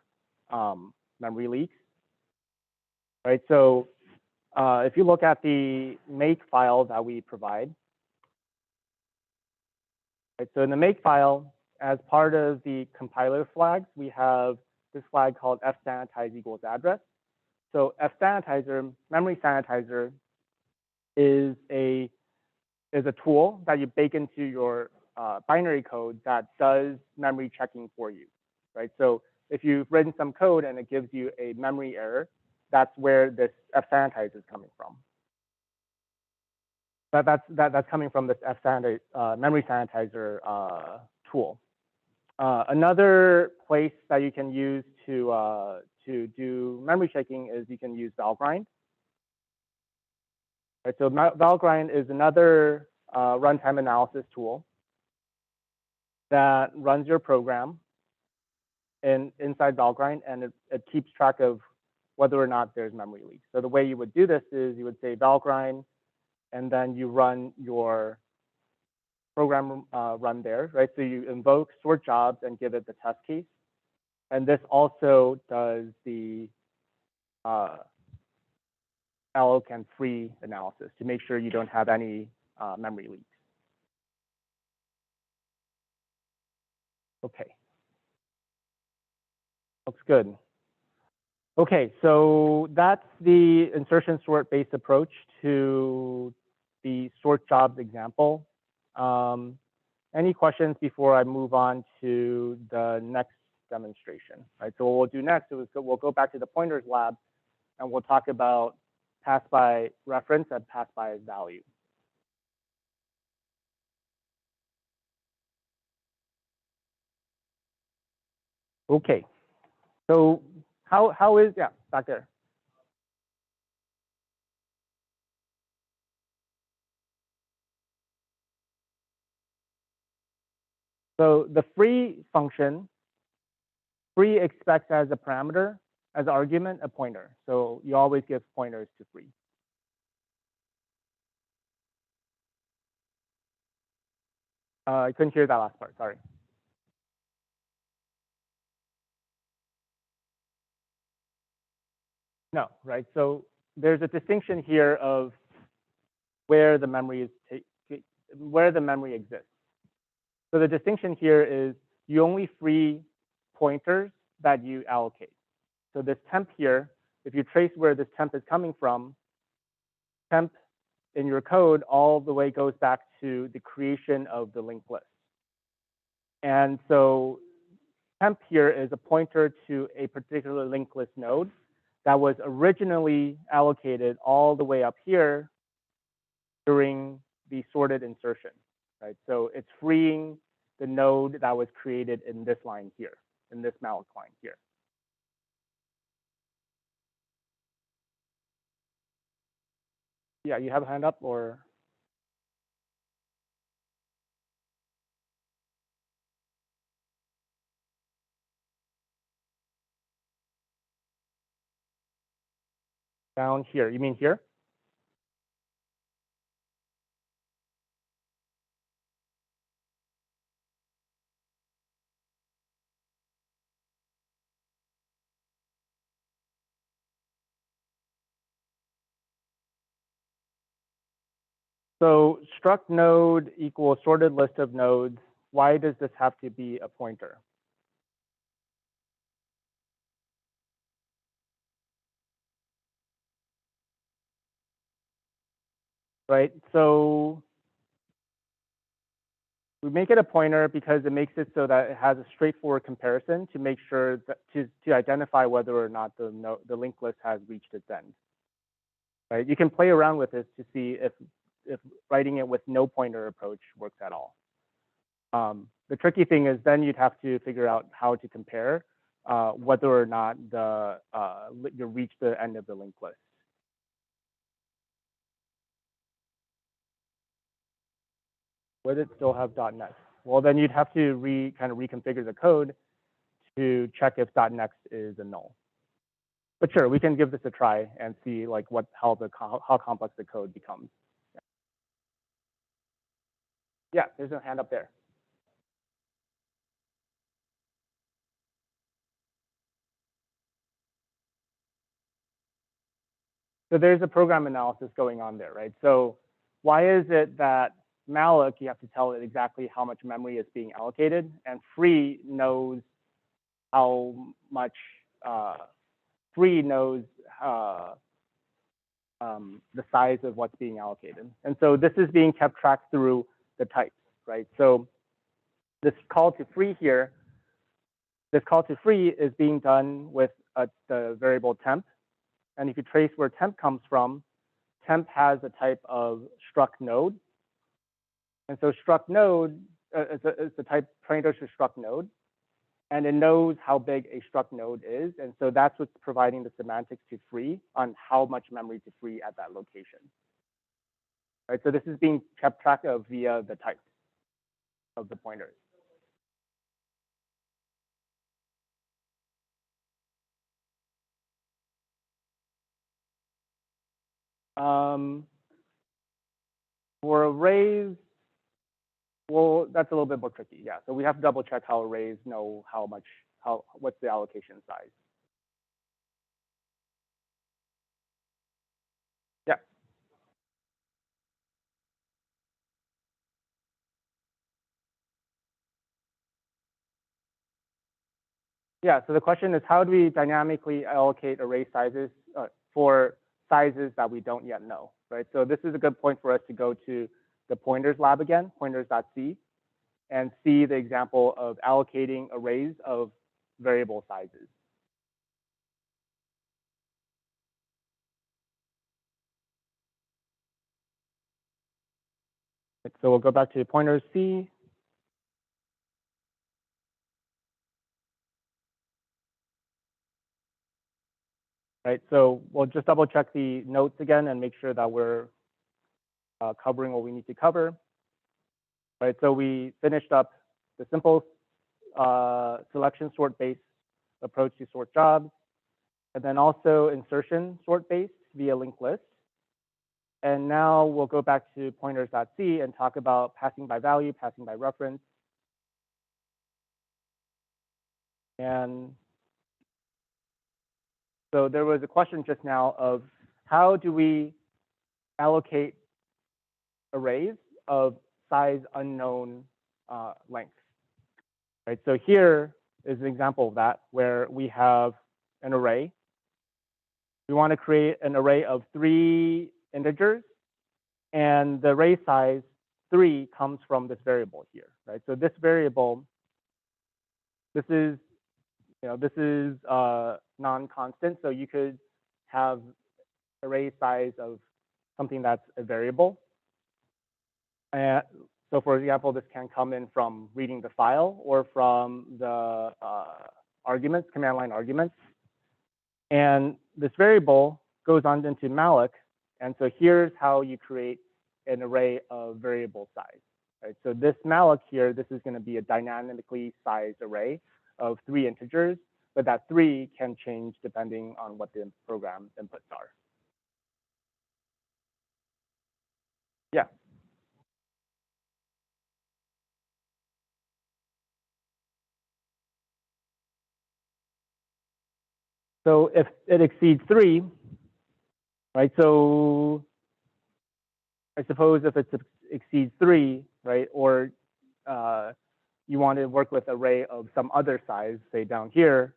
memory leaks, right? So if you look at the make file that we provide, right? So in the make file, as part of the compiler flags, we have this flag called fsanitize equals address. So fsanitizer, memory sanitizer, is a tool that you bake into your binary code that does memory checking for you, right? So if you've written some code and it gives you a memory error, that's where this fsanitizer is coming from. That's coming from this memory sanitizer tool. Another place that you can use to do memory checking is you can use Valgrind. Right, so Valgrind is another runtime analysis tool. that runs your program inside Valgrind, and it keeps track of whether or not there's memory leaks. So the way you would do this is you would say Valgrind, and then you run your program run there, right? So you invoke sort jobs and give it the test case. And this also does the alloc and free analysis to make sure you don't have any memory leaks. Okay. Looks good. Okay, so that's the insertion sort based approach to the sort jobs example. Any questions before I move on to the next demonstration? Right, so what we'll do next is we'll go back to the pointers lab and we'll talk about pass by reference and pass by value. Okay, so how is, yeah, back there. So the free function, free expects as a parameter, as an argument, a pointer. So you always give pointers to free. I couldn't hear that last part, sorry. No, right? So there's a distinction here of where the memory exists. So the distinction here is you only free pointers that you allocate. So this temp here, if you trace where this temp is coming from, temp in your code all the way goes back to the creation of the linked list. And so temp here is a pointer to a particular linked list node that was originally allocated all the way up here during the sorted insertion, right? So it's freeing the node that was created in this line here, in this malloc line here. Yeah, you have a hand up or? Down here, you mean here? So struct node equals sorted list of nodes. Why does this have to be a pointer? Right, so we make it a pointer because it makes it so that it has a straightforward comparison to make sure that to identify whether or not the linked list has reached its end. Right, you can play around with this to see if writing it with no pointer approach works at all. The tricky thing is then you'd have to figure out how to compare whether or not you reach the end of the linked list. Would it still have .next? Well, then you'd have to kind of reconfigure the code to check if .next is a null. But sure, we can give this a try and see like how complex the code becomes. Yeah, there's a hand up there. So there's a program analysis going on there, right? So why is it that malloc, you have to tell it exactly how much memory is being allocated, and free knows how much, free knows the size of what's being allocated. And so this is being kept track through the types, right? So this call to free here, this call to free is being done with the variable temp. And if you trace where temp comes from, temp has a type of struct node. And so struct node is the type pointer to struct node. And it knows how big a struct node is. And so that's what's providing the semantics to free on how much memory to free at that location. Right, so this is being kept track of via the type of the pointers. For arrays, well, that's a little bit more tricky. Yeah, so we have to double check how arrays know what's the allocation size. Yeah. Yeah, so the question is, how do we dynamically allocate array sizes for sizes that we don't yet know, right? So this is a good point for us to go to the pointers lab again, pointers.c, and see the example of allocating arrays of variable sizes. So we'll go back to pointers.c. Right, so we'll just double check the notes again and make sure that we're covering what we need to cover. Right, so we finished up the simple selection sort based approach to sort jobs, and then also insertion sort based via linked list. And now we'll go back to pointers.c and talk about passing by value, passing by reference. And so there was a question just now of how do we allocate arrays of size unknown length, right? So here is an example of that where we have an array. We want to create an array of 3 integers, and the array size 3 comes from this variable here, right? So this variable, this is non-constant, so you could have array size of something that's a variable. And so for example, this can come in from reading the file or from the arguments, command line arguments. And this variable goes on into malloc. And so here's how you create an array of variable size, right? So this malloc here, this is going to be a dynamically sized array of 3 integers, but that 3 can change depending on what the program inputs are. Yeah. So if it exceeds 3, right? So I suppose if it exceeds 3, right, or you want to work with array of some other size, say down here,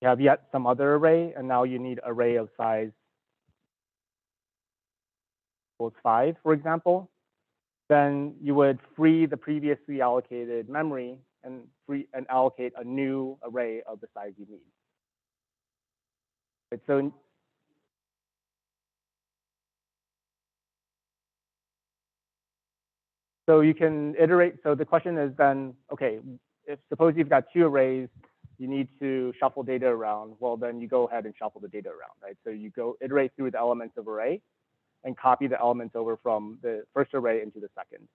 you have yet some other array, and now you need array of size equals 5, for example, then you would free the previously allocated memory and allocate a new array of the size you need. Right, so you can iterate. So the question is then, okay, if suppose you've got 2 arrays, you need to shuffle data around. Well, then you go ahead and shuffle the data around, right? So you go iterate through the elements of array and copy the elements over from the first array into the second.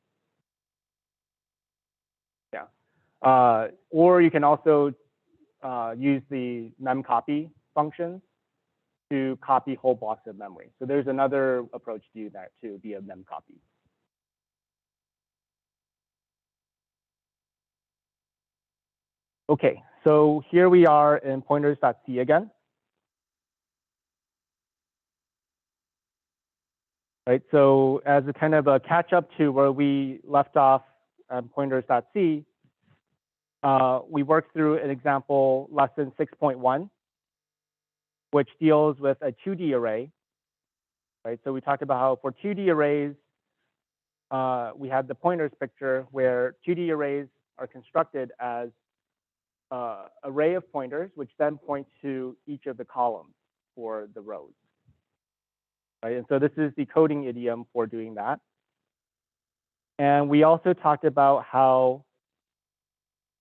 Yeah. Or you can also use the memcopy function to copy whole blocks of memory. So there's another approach to do that too via memcopy. Okay, so here we are in pointers.c again. Right, so as a kind of a catch up to where we left off on pointers.c, we worked through an example lesson 6.1, which deals with a 2D array. Right, so we talked about how for 2D arrays, we had the pointers picture where 2D arrays are constructed as array of pointers, which then point to each of the columns for the rows. Right, and so this is the coding idiom for doing that. And we also talked about how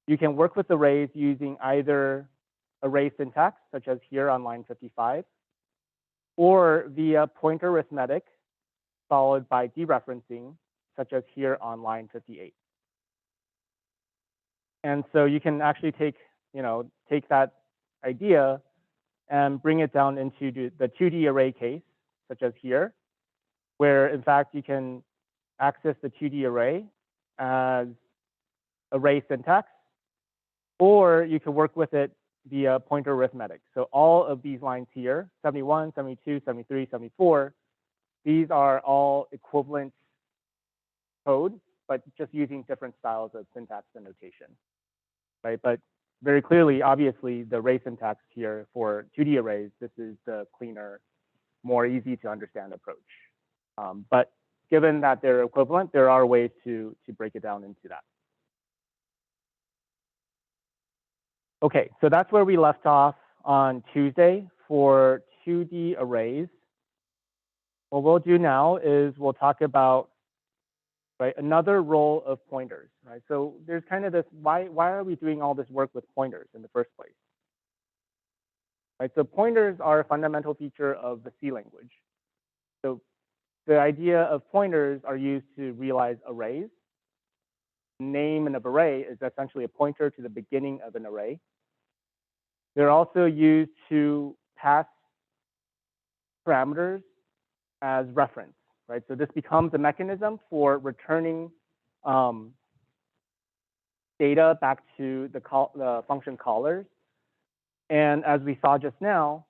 you can work with arrays using either array syntax, such as here on line 55, or via pointer arithmetic, followed by dereferencing, such as here on line 58. And so you can actually take that idea and bring it down into the 2D array case, such as here, where in fact you can access the 2D array as array syntax, or you can work with it via pointer arithmetic. So all of these lines here, 71, 72, 73, 74, these are all equivalent code, but just using different styles of syntax and notation, right? But very clearly, obviously, the array syntax here for 2D arrays, this is the cleaner, more easy to understand approach. But given that they're equivalent, there are ways to break it down into that. Okay, so that's where we left off on Tuesday for 2D arrays. What we'll do now is we'll talk about another role of pointers, right? So there's kind of this, why are we doing all this work with pointers in the first place? Right, so pointers are a fundamental feature of the C language. So the idea of pointers are used to realize arrays. Name of an array is essentially a pointer to the beginning of an array. They're also used to pass parameters as reference, right? So this becomes a mechanism for returning data back to the function callers. And as we saw just now,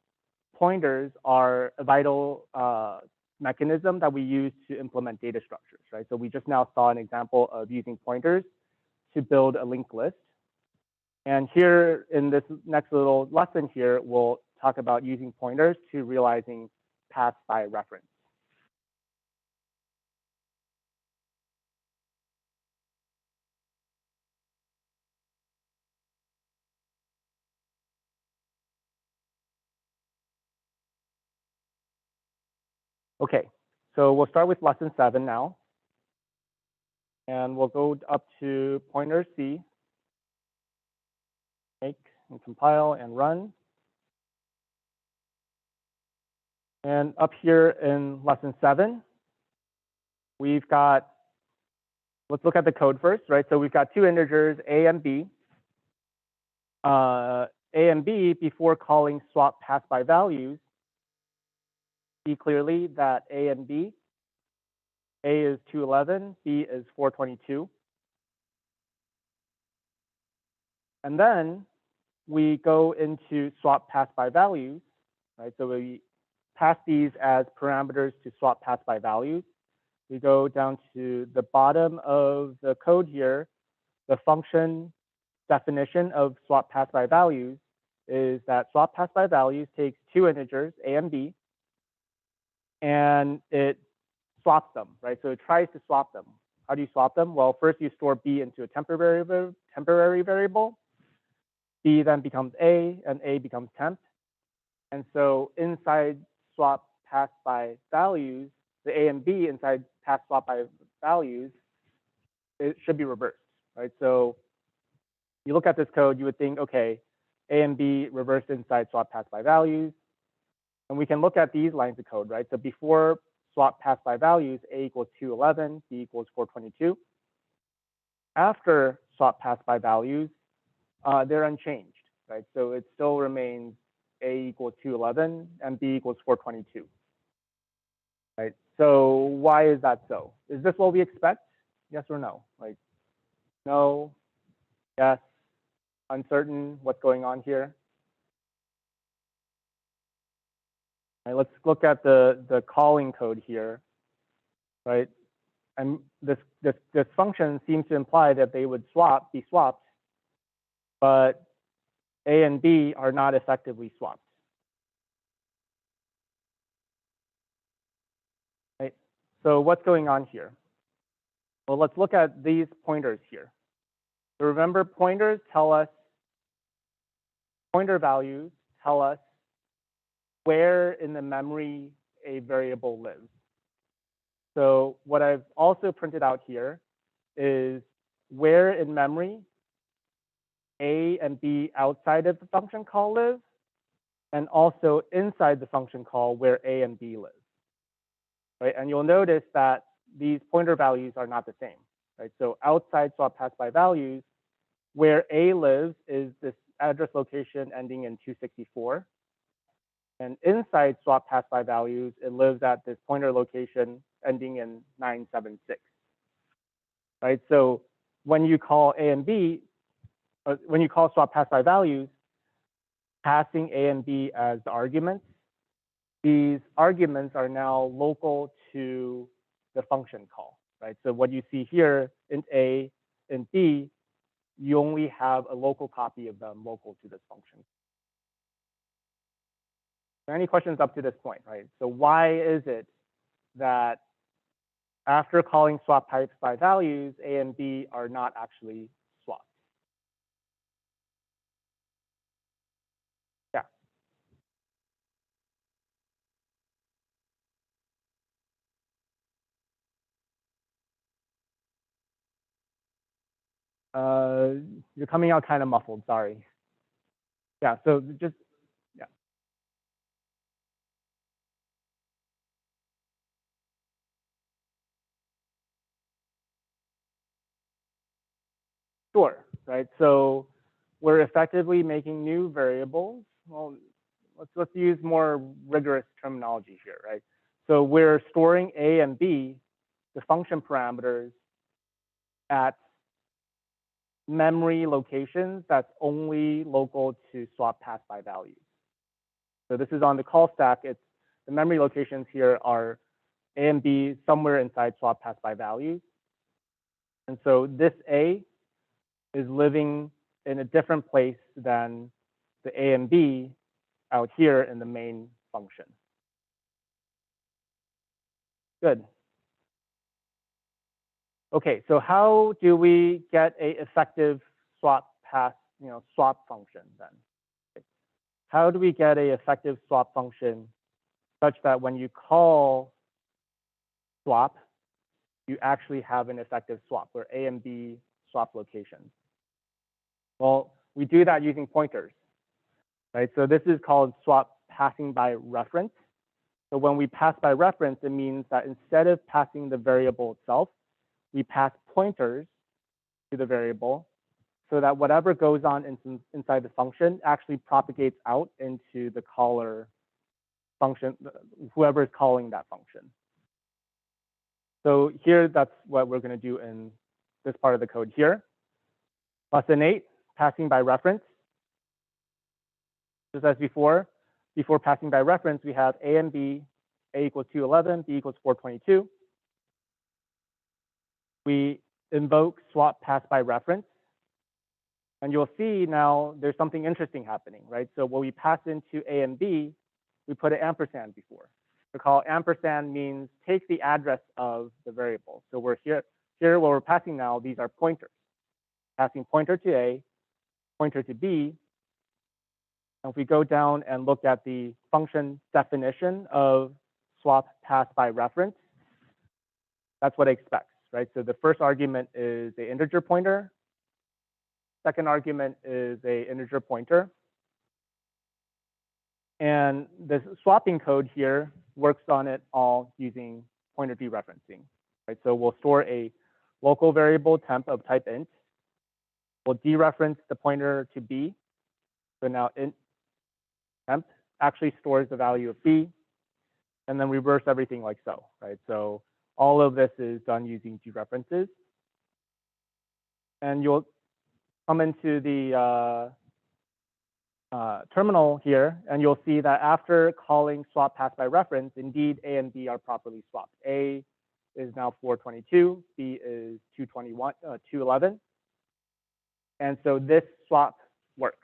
pointers are a vital mechanism that we use to implement data structures, right? So we just now saw an example of using pointers to build a linked list. And here in this next little lesson here, we'll talk about using pointers to realizing paths by reference. Okay, so we'll start with lesson 7 now. And we'll go up to pointers.c, make and compile and run. And up here in lesson 7, we've got, let's look at the code first, right? So we've got two integers, a and b. A and b, before calling swap pass by values, see clearly that a and b, a is 211, b is 422. And then we go into swap pass by values, right? So we pass these as parameters to swap pass by values. We go down to the bottom of the code here. The function definition of swap pass by values is that swap pass by values takes two integers, a and b, and it swaps them, right? So it tries to swap them. How do you swap them? Well, first you store b into a temporary variable. B then becomes a, and a becomes temp. And so inside swap pass by values, the a and b inside pass swap by values, it should be reversed, right? So you look at this code, you would think, okay, a and b reversed inside swap pass by values. And we can look at these lines of code, right? So before swap pass by values, a equals 211, b equals 422. After swap pass by values, they're unchanged, right? So it still remains a equals 211 and b equals 422, right? So why is that so? Is this what we expect? Yes or no? Like, no, yes, uncertain, what's going on here? Right, let's look at the calling code here, right? And this function seems to imply that they would be swapped, but a and b are not effectively swapped. Right? So what's going on here? Well, let's look at these pointers here. So remember, pointer values tell us where in the memory a variable lives. So what I've also printed out here is where in memory a and b outside of the function call live, and also inside the function call where a and b live. Right? And you'll notice that these pointer values are not the same. Right? So outside swap pass by values, where a lives is this address location ending in 264. And inside swap pass by values, it lives at this pointer location ending in 976. Right? So when you call A and B, when you call swap pass by values, passing A and B as the arguments, these arguments are now local to the function call, right? So what you see here in A and B, you only have a local copy of them local to this function. Are there any questions up to this point, right? So why is it that after calling swap types by values, A and B are not actually swapped? Yeah. You're coming out kind of muffled, sorry. Yeah, so just, yeah. Sure, right? So we're effectively making new variables. Well, let's use more rigorous terminology here, right? So we're storing A and B, the function parameters, at memory locations that's only local to swap pass by values. So this is on the call stack. It's the memory locations here are A and B somewhere inside swap pass by values. And so this A is living in a different place than the A and B out here in the main function. Good. Okay, so how do we get a effective swap pass, swap function then? How do we get a effective swap function such that when you call swap, you actually have an effective swap where A and B swap locations? Well, we do that using pointers, right? So this is called swap passing by reference. So when we pass by reference, it means that instead of passing the variable itself, we pass pointers to the variable so that whatever goes on inside the function actually propagates out into the caller function, whoever is calling that function. So here, that's what we're going to do in this part of the code here. Lesson 8, passing by reference. Just as before passing by reference, we have A and B, A equals 211, B equals 422. We invoke swap pass by reference. And you'll see now there's something interesting happening, right? So when we pass into A and B, we put an ampersand before. Recall ampersand means take the address of the variable. So we're here what we're passing now, these are pointers. Passing pointer to A, pointer to B. And if we go down and look at the function definition of swap pass by reference, that's what it expects, right? So the first argument is the integer pointer. Second argument is a integer pointer. And this swapping code here works on it all using pointer dereferencing, right? So we'll store a local variable temp of type int. We'll dereference the pointer to B. So now int temp actually stores the value of B, and then reverse everything like so, right? So all of this is done using dereferences. And you'll come into the terminal here, and you'll see that after calling swap pass by reference, indeed A and B are properly swapped. A is now 422, B is 211. And so this swap works.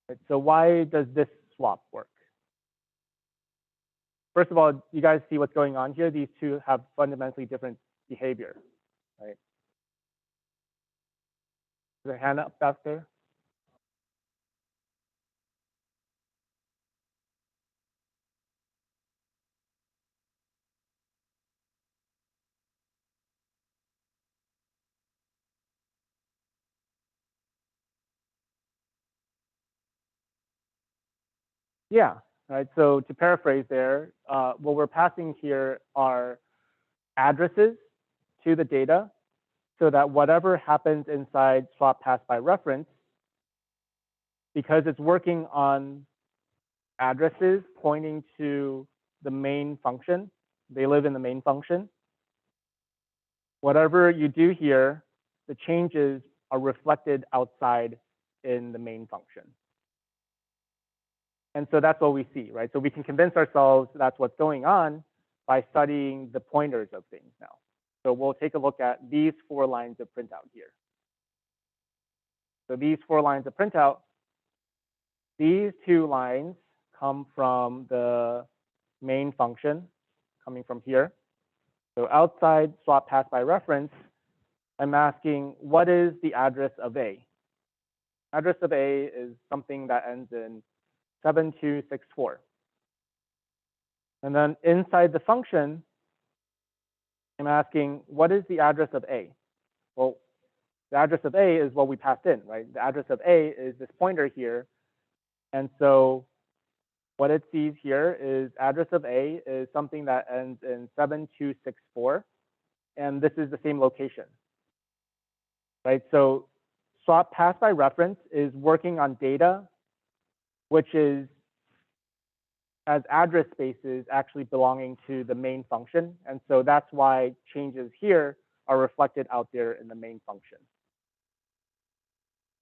Right, so why does this swap work? First of all, you guys see what's going on here? These two have fundamentally different behavior, right? Is there a hand up back there? Yeah, right. So to paraphrase there, what we're passing here are addresses to the data so that whatever happens inside swap pass by reference, because it's working on addresses pointing to the main function. They live in the main function. Whatever you do here, the changes are reflected outside in the main function. And so that's what we see, right? So we can convince ourselves that's what's going on by studying the pointers of things now. So we'll take a look at these 4 lines of printout here. So these 4 lines of printout, these 2 lines come from the main function, coming from here. So outside swap pass by reference, I'm asking, what is the address of A? Address of A is something that ends in 7264. And then inside the function, I'm asking, what is the address of A? Well, the address of A is what we passed in, right? The address of A is this pointer here. And so what it sees here is address of A is something that ends in 7264. And this is the same location, right? So swap pass by reference is working on data, which is as address spaces actually belonging to the main function. And so that's why changes here are reflected out there in the main function.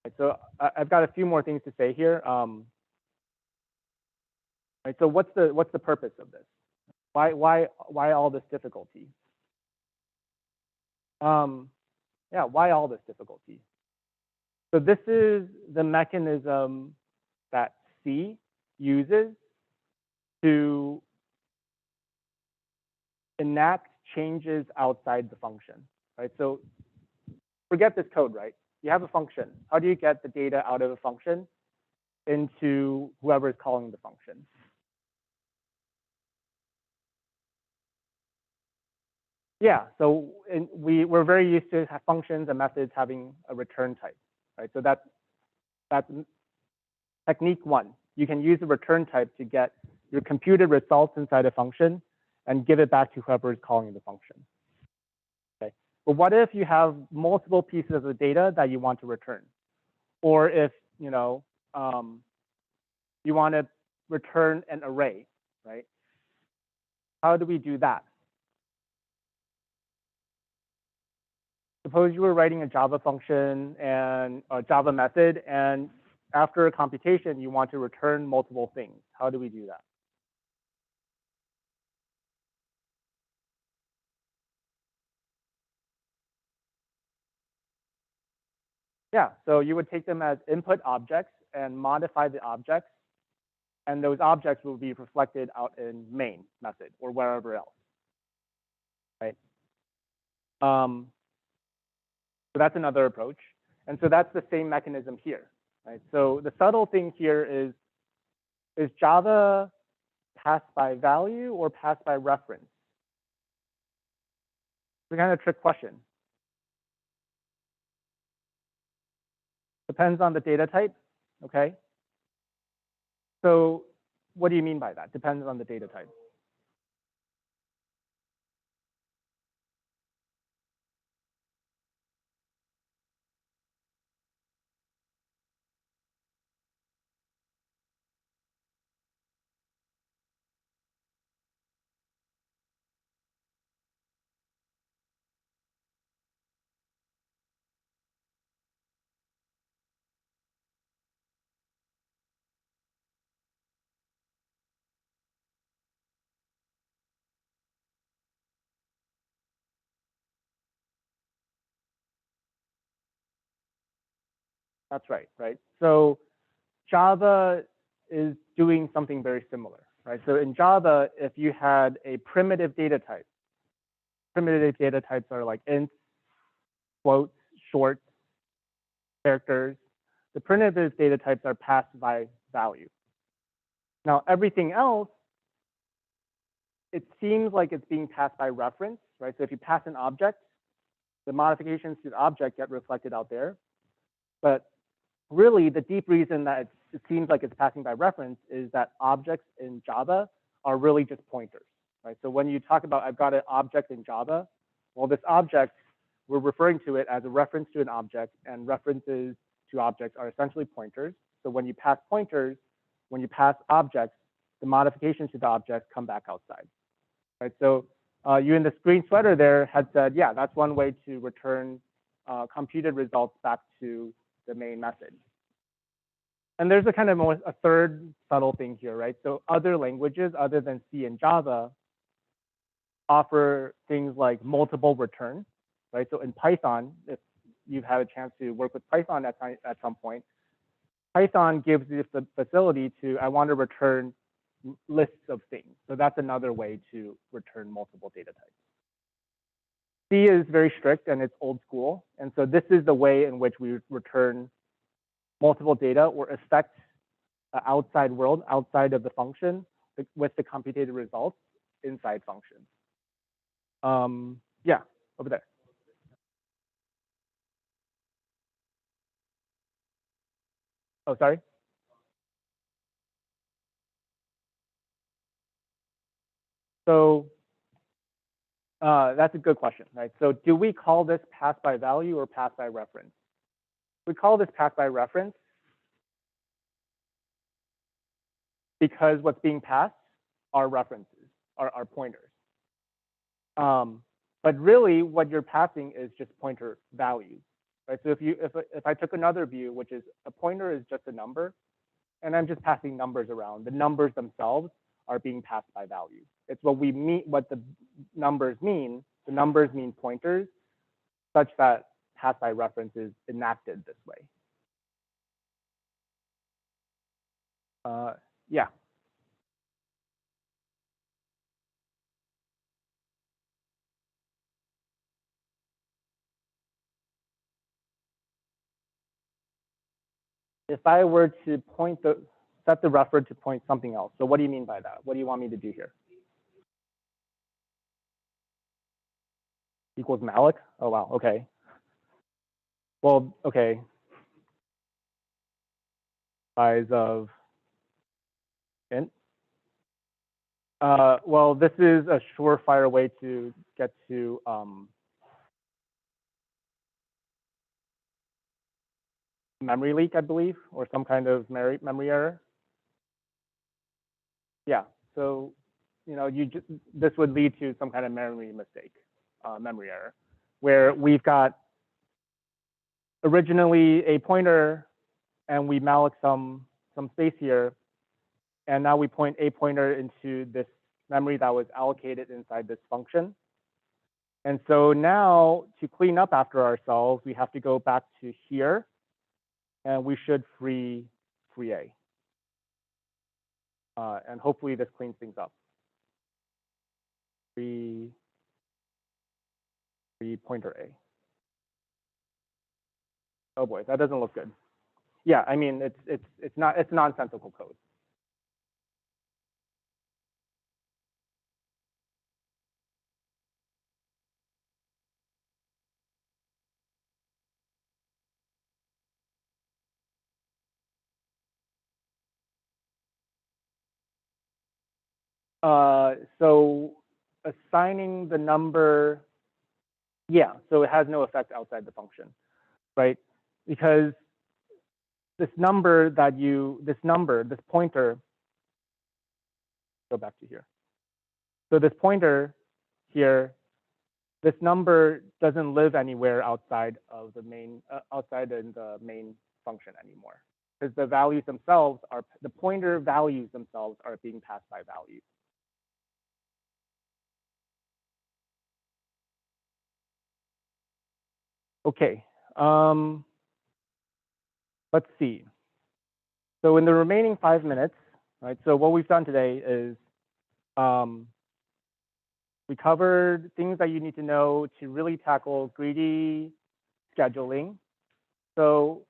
Right, so I've got a few more things to say here. Right, so what's the purpose of this? Why all this difficulty? Yeah, why all this difficulty? So this is the mechanism that C uses to enact changes outside the function, right? So forget this code, right? You have a function. How do you get the data out of a function into whoever is calling the function? Yeah, so we're very used to functions and methods having a return type, right? So that's technique 1. You can use the return type to get your computed results inside a function and give it back to whoever is calling the function. Okay. But what if you have multiple pieces of the data that you want to return? Or if you want to return an array, right? How do we do that? Suppose you were writing a Java function and a Java method, and after a computation, you want to return multiple things. How do we do that? Yeah, so you would take them as input objects and modify the objects, and those objects will be reflected out in main method or wherever else, right? So that's another approach. And so that's the same mechanism here, right? So the subtle thing here is Java passed by value or passed by reference? It's a kind of trick question. Depends on the data type, okay? So what do you mean by that? Depends on the data type. That's right, right? So Java is doing something very similar, right? So in Java, if you had a primitive data type, primitive data types are like ints, floats, shorts, characters. The primitive data types are passed by value. Now, everything else, it seems like it's being passed by reference, right? So if you pass an object, the modifications to the object get reflected out there. But really, the deep reason that it seems like it's passing by reference is that objects in Java are really just pointers, right? So when you talk about, I've got an object in Java, well, this object, we're referring to it as a reference to an object, and references to objects are essentially pointers. So when you pass pointers, when you pass objects, the modifications to the object come back outside, right? So you in the screen sweater there had said, yeah, that's one way to return computed results back to the main method. And there's a kind of a third subtle thing here, right? So other languages other than C and Java offer things like multiple return, right? So in Python, if you've had a chance to work with Python at some point, Python gives you the facility to, I want to return lists of things. So that's another way to return multiple data types. C is very strict and it's old school. And so this is the way in which we return multiple data or affect the outside world, outside of the function, with the computed results inside functions. Yeah, over there. Oh, sorry. So that's a good question, right? So do we call this pass by value or pass by reference? We call this pass by reference because what's being passed are references, are pointers. But really what you're passing is just pointer values, right? So if I took another view, which is a pointer is just a number, and I'm just passing numbers around, the numbers themselves are being passed by value. It's what we mean, what the numbers mean. The numbers mean pointers, such that pass by reference is enacted this way. Yeah. If I were to set the refer to point something else. So what do you mean by that? What do you want me to do here? Equals malloc? Oh, wow, okay. Well, okay. Size of int. Well, this is a surefire way to get to memory leak, I believe, or some kind of memory error. Yeah, so this would lead to some kind of memory mistake, memory error, where we've got originally a pointer and we malloc some space here, and now we point a pointer into this memory that was allocated inside this function. And so now to clean up after ourselves, we have to go back to here, and we should free A. And hopefully this cleans things up. Free pointer A. Oh boy, that doesn't look good. Yeah, I mean it's nonsensical code. So assigning the number, yeah, so it has no effect outside the function, right? Because this pointer, go back to here. So this pointer here, this number doesn't live anywhere outside of the main, outside in the main function anymore, because the values themselves are, the pointer values themselves are being passed by value. Okay, let's see. So in the remaining 5 minutes, right? So what we've done today is we covered things that you need to know to really tackle greedy scheduling. So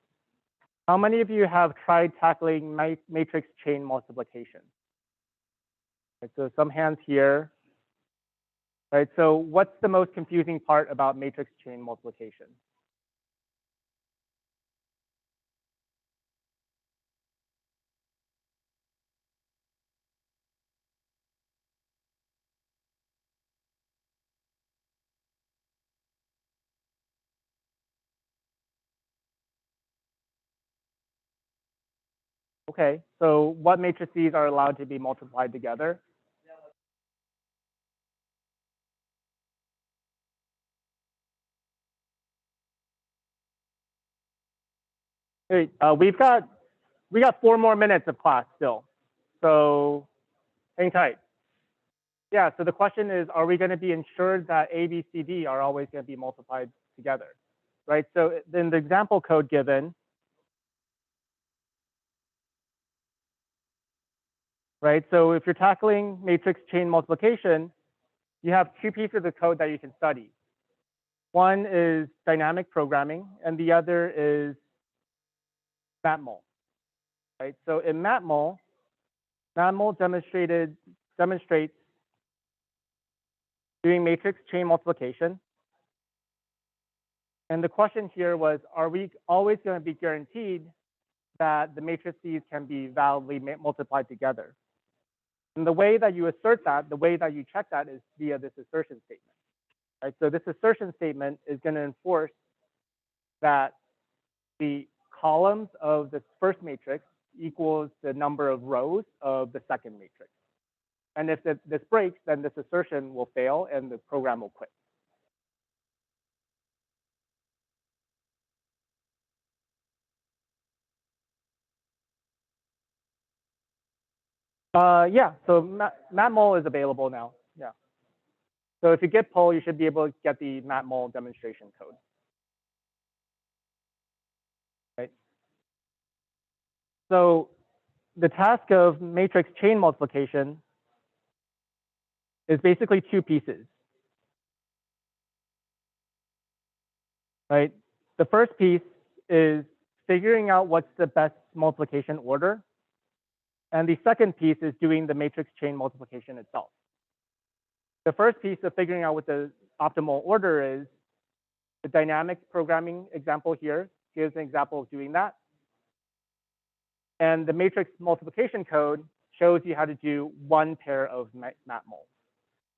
how many of you have tried tackling matrix chain multiplication? Right, so some hands here. Right, so what's the most confusing part about matrix chain multiplication? Okay, so what matrices are allowed to be multiplied together? Hey, we got 4 more minutes of class still, so hang tight. Yeah, so the question is, are we going to be ensured that A, B, C, D are always going to be multiplied together, right? So in the example code given, right? So if you're tackling matrix chain multiplication, you have 2 pieces of code that you can study. One is dynamic programming, and the other is matmul, right? So in matmul demonstrates doing matrix chain multiplication. And the question here was, are we always going to be guaranteed that the matrices can be validly multiplied together? And the way that you assert that, the way that you check that is via this assertion statement, right? So this assertion statement is going to enforce that the columns of the first matrix equals the number of rows of the second matrix. And if this breaks, then this assertion will fail and the program will quit. Yeah, so matmul is available now. Yeah. So if you git pull, you should be able to get the matmul demonstration code. Right. So the task of matrix chain multiplication is basically 2 pieces. Right. The first piece is figuring out what's the best multiplication order. And the second piece is doing the matrix chain multiplication itself. The first piece of figuring out what the optimal order is, the dynamic programming example here gives an example of doing that. And the matrix multiplication code shows you how to do 1 pair of matmul.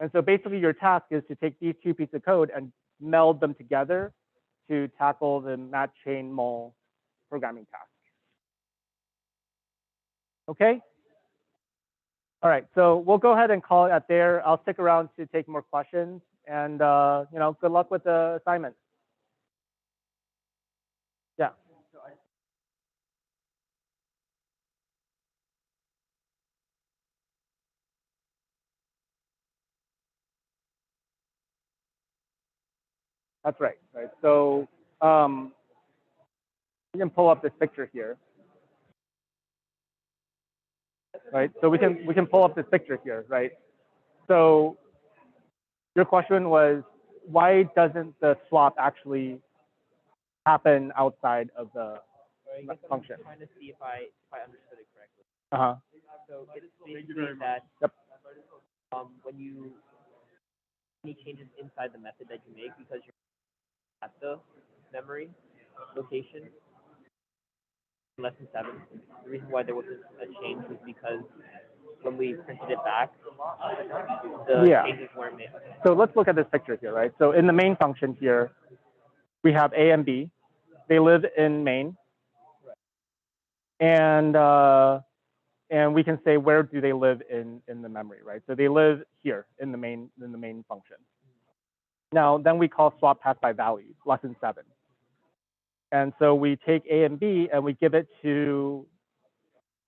And so basically your task is to take these 2 pieces of code and meld them together to tackle the mat chain mul programming task. Okay? All right, so we'll go ahead and call it at there. I'll stick around to take more questions, and good luck with the assignment. Yeah. That's right. Right. So you can pull up this picture here. Right. So we can pull up this picture here. Right. So your question was, why doesn't the swap actually happen outside of the function? I'm trying to see if I understood it correctly. Uh-huh. So it's basically that Yep. when you any changes inside the method that you make because you're at the memory location less than 7. The reason why there wasn't a change was because when we printed it back, the changes weren't made. So let's look at this picture here, right? So in the main function here, we have A and B. They live in main. And we can say, where do they live in the memory, right? So they live here in the main function. Now, then we call swap path by value, lesson 7. And so we take A and B and we give it to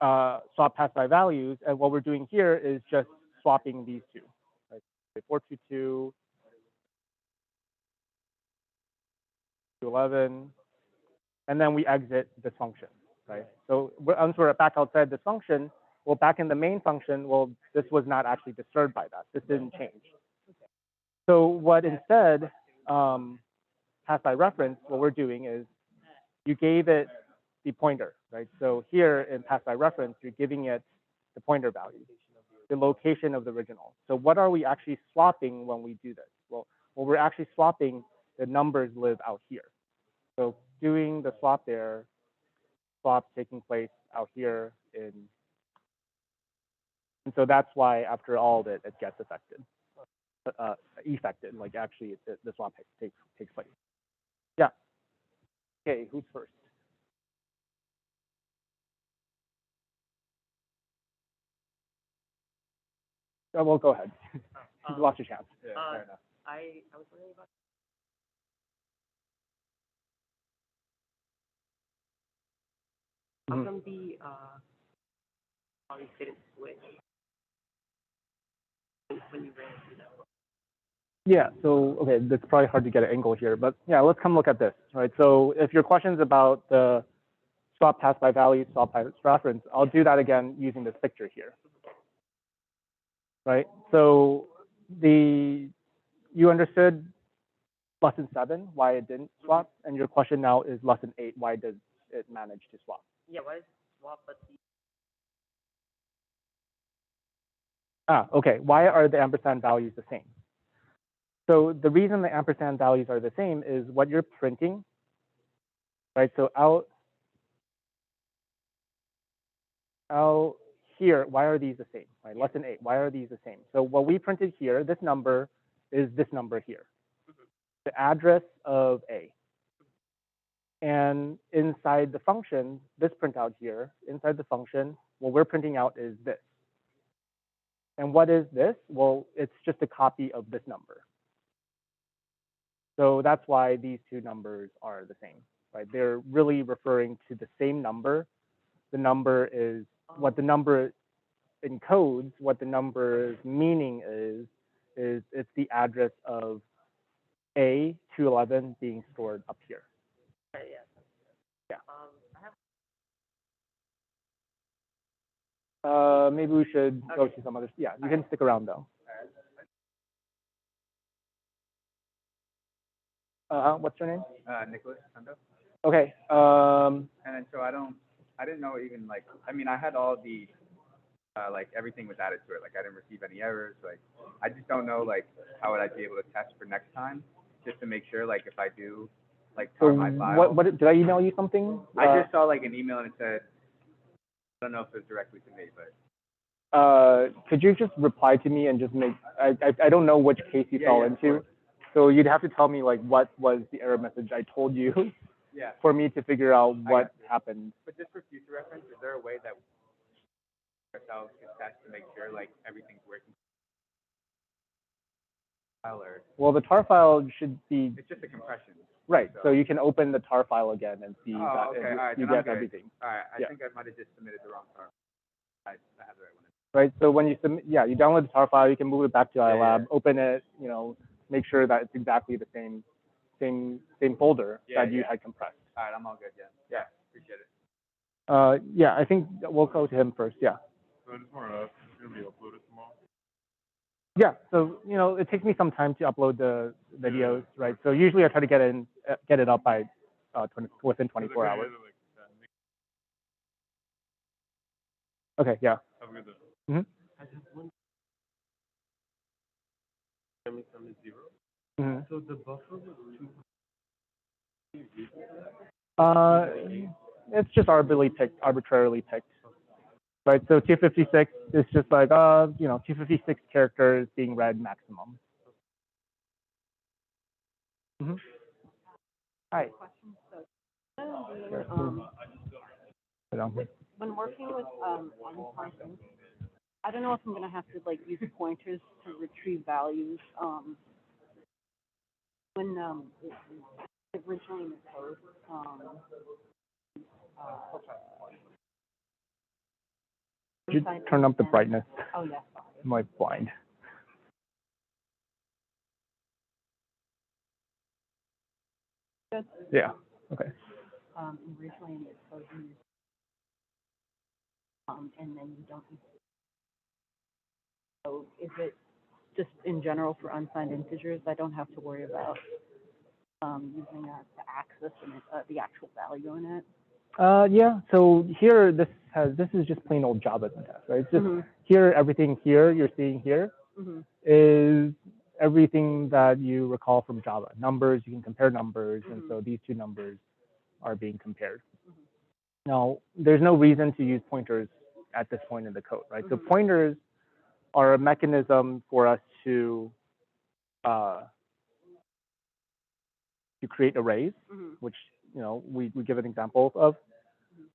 swap path by values. And what we're doing here is just swapping these 2. Right? 422, 211, and then we exit this function, right? So once we're back outside this function, well, back in the main function, well, this was not actually disturbed by that. This didn't change. So what instead, path by reference, what we're doing is you gave it the pointer, right? So here in path by reference, you're giving it the pointer value, the location of the original. So what are we actually swapping when we do this? Well, we're actually swapping the numbers live out here. So doing the swap there, swap taking place out here and so that's why after all of it gets affected, effected, like actually the swap takes place. Yeah. Okay, who's first? Well, go ahead. You lost your chance. Yeah, fair enough. I was wondering about how Mhm. come the values didn't switch when you ran through that. Yeah, so, okay, it's probably hard to get an angle here, but yeah, let's come look at this, right? So if your question's about the swap pass by value, swap by reference, I'll do that again using this picture here, right? So you understood lesson 7, why it didn't swap, and your question now is lesson 8, why does it manage to swap? Yeah, why is swap but the Okay, why are the ampersand values the same? So the reason the ampersand values are the same is what you're printing, right? So out here, why are these the same, right? Lesson 8, why are these the same? So what we printed here, this number is this number here, the address of A. And inside the function, this printout here, inside the function, what we're printing out is this. And what is this? Well, it's just a copy of this number. So that's why these two numbers are the same, right? They're really referring to the same number. The number is what the number encodes, what the number's meaning is it's the address of A 211 being stored up here. yeah. Yeah. I have Maybe we should go to some other. Yeah, you can stick around though. What's your name? Nicholas Sando. Okay. And then so I didn't know even like, I mean, I had all the, like everything was added to it. Like I didn't receive any errors. Like I just don't know like how would I be able to test for next time, just to make sure like if I do like So tar my file. what did I email you something? I just saw like an email and it said, I don't know if it was directly to me, but. Could you just reply to me and just make, I don't know which case you fell into. So you'd have to tell me like what was the error message I told you Yeah. for me to figure out what happened. But just for future reference, is there a way that ourselves can test to make sure like everything's working? Or Well, the tar file should be, it's just a compression. right, so you can open the tar file again and see Oh, that okay. All right, you then I'm get good. everything. All right, I Yeah. think I might have just submitted the wrong tar. I have the right one. Right, so when you submit, yeah, you download the tar file, you can move it back to iLab, yeah. open it, make sure that it's exactly the same folder Yeah, that you yeah. had compressed. All right, I'm all good. Yeah. Yeah. Appreciate it. Yeah, I think we'll go to him first. Yeah. So I just wanted to ask, it's gonna be uploaded tomorrow? Yeah. So it takes me some time to upload the videos, right? So usually I try to get it up by within 24 hours. Okay. Yeah. Have a good day. Mhm. I have one Coming from is 0. Mhm. So the buffer was 2. It's just arbitrarily picked. Right, so 256 is just like 256 characters being read maximum. Mhm. Hi. Question. So, Sit down here. when working with unconstants, I don't know if I'm gonna have to like use pointers to retrieve values. When originally in the code, Could you turn up the brightness? oh yeah, sorry. I'm like blind. Good. Yeah. Okay. Originally in the code, you use, and then you don't use. So is it just in general for unsigned integers? I don't have to worry about using the axis and the actual value in it. Yeah. So here, this is just plain old Java syntax, right? It's just here, everything here you're seeing here is everything that you recall from Java. Numbers, you can compare numbers, and so these two numbers are being compared. Now, there's no reason to use pointers at this point in the code, right? So pointers are a mechanism for us to create arrays, which we give an example of.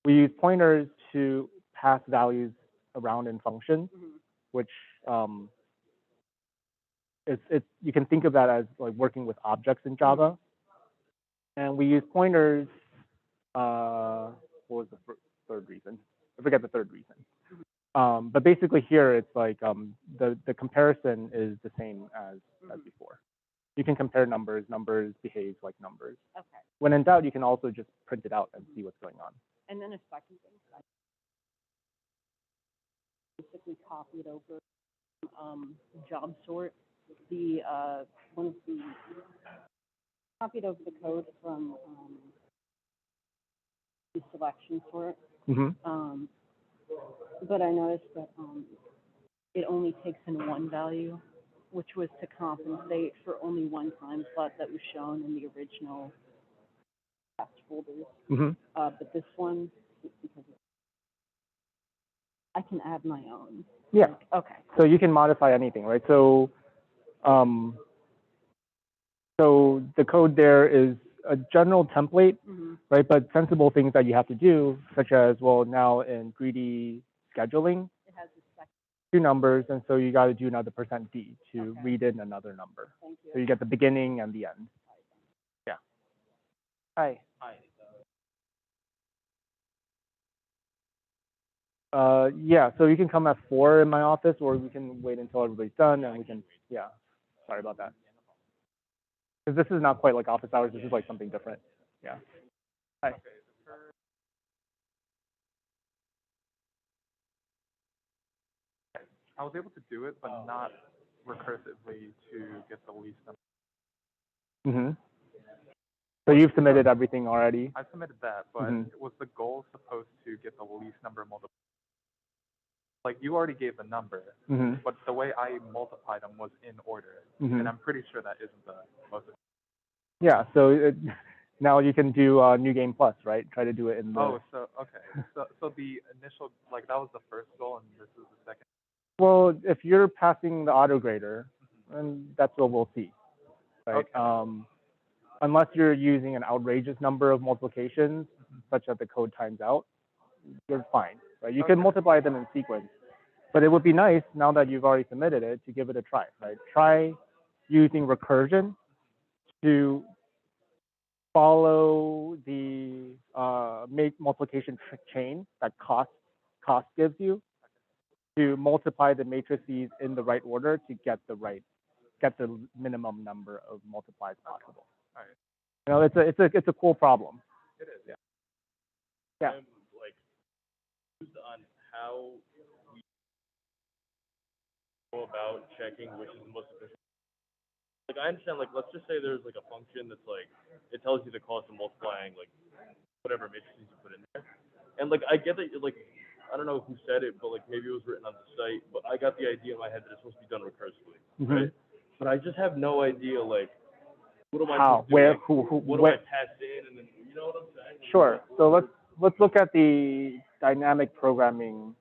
We use pointers to pass values around in functions, which you can think of that as like working with objects in Java. And we use pointers. What was the third reason? I forget the third reason. But basically here it's like the comparison is the same as before. You can compare numbers. Numbers behave like numbers. Okay. When in doubt, you can also just print it out and see what's going on. And then a second thing, I basically copied over job sort. The one of the copied over the code from the selection sort. Mm-hmm. But I noticed that it only takes in one value, which was to compensate for only one time slot that was shown in the original test folders. Mm-hmm. But this one, because I can add my own. Yeah. Like, okay. So you can modify anything, right? So, so the code there is a general template, Mm-hmm. right? But sensible things that you have to do, such as, well, now in greedy scheduling, It has a second. two numbers, and so you got to do another %d to Okay. read in another number. Thank you. So you get the beginning and the end. Yeah. Hi. Hi. Yeah, so you can come at 4 in my office, or we can wait until everybody's done, and we can, yeah. Sorry about that. Because this is not quite like office hours. This is like something different. Yeah. Hi. I was able to do it, but not recursively to get the least number. Mm-hmm. So you've submitted everything already? I submitted that, but Mhm. was the goal supposed to get the least number multiplied? Like, you already gave the number, Mm-hmm. but the way I multiplied them was in order, Mhm. and I'm pretty sure that isn't the most. Yeah, so now you can do New Game Plus, right? Try to do it in the... Oh, so okay, so the initial, like, that was the first goal, and this is the second. Well, if you're passing the auto grader, then that's what we'll see, right? Okay. Unless you're using an outrageous number of multiplications, such that the code times out, you're fine, right? You can Okay. multiply them in sequence, but it would be nice, now that you've already submitted it, to give it a try, right? Try using recursion to follow the make multiplication chain that cost gives you, to multiply the matrices in the right order to get the minimum number of multiplies possible. All right. You know, it's a cool problem. It is. Yeah. Yeah. I'm like confused on how we go about checking which is the most efficient. Like, I understand, like, let's just say there's like a function that's like, it tells you the cost of multiplying like whatever matrices you put in there. And like, I get that, like, I don't know who said it, but like maybe it was written on the site, but I got the idea in my head that it's supposed to be done recursively, right? But I just have no idea, like, what am I How, supposed to do? where, Like, who, what do where? I pass in, and then, you know what I'm saying? Sure. So let's look at the dynamic programming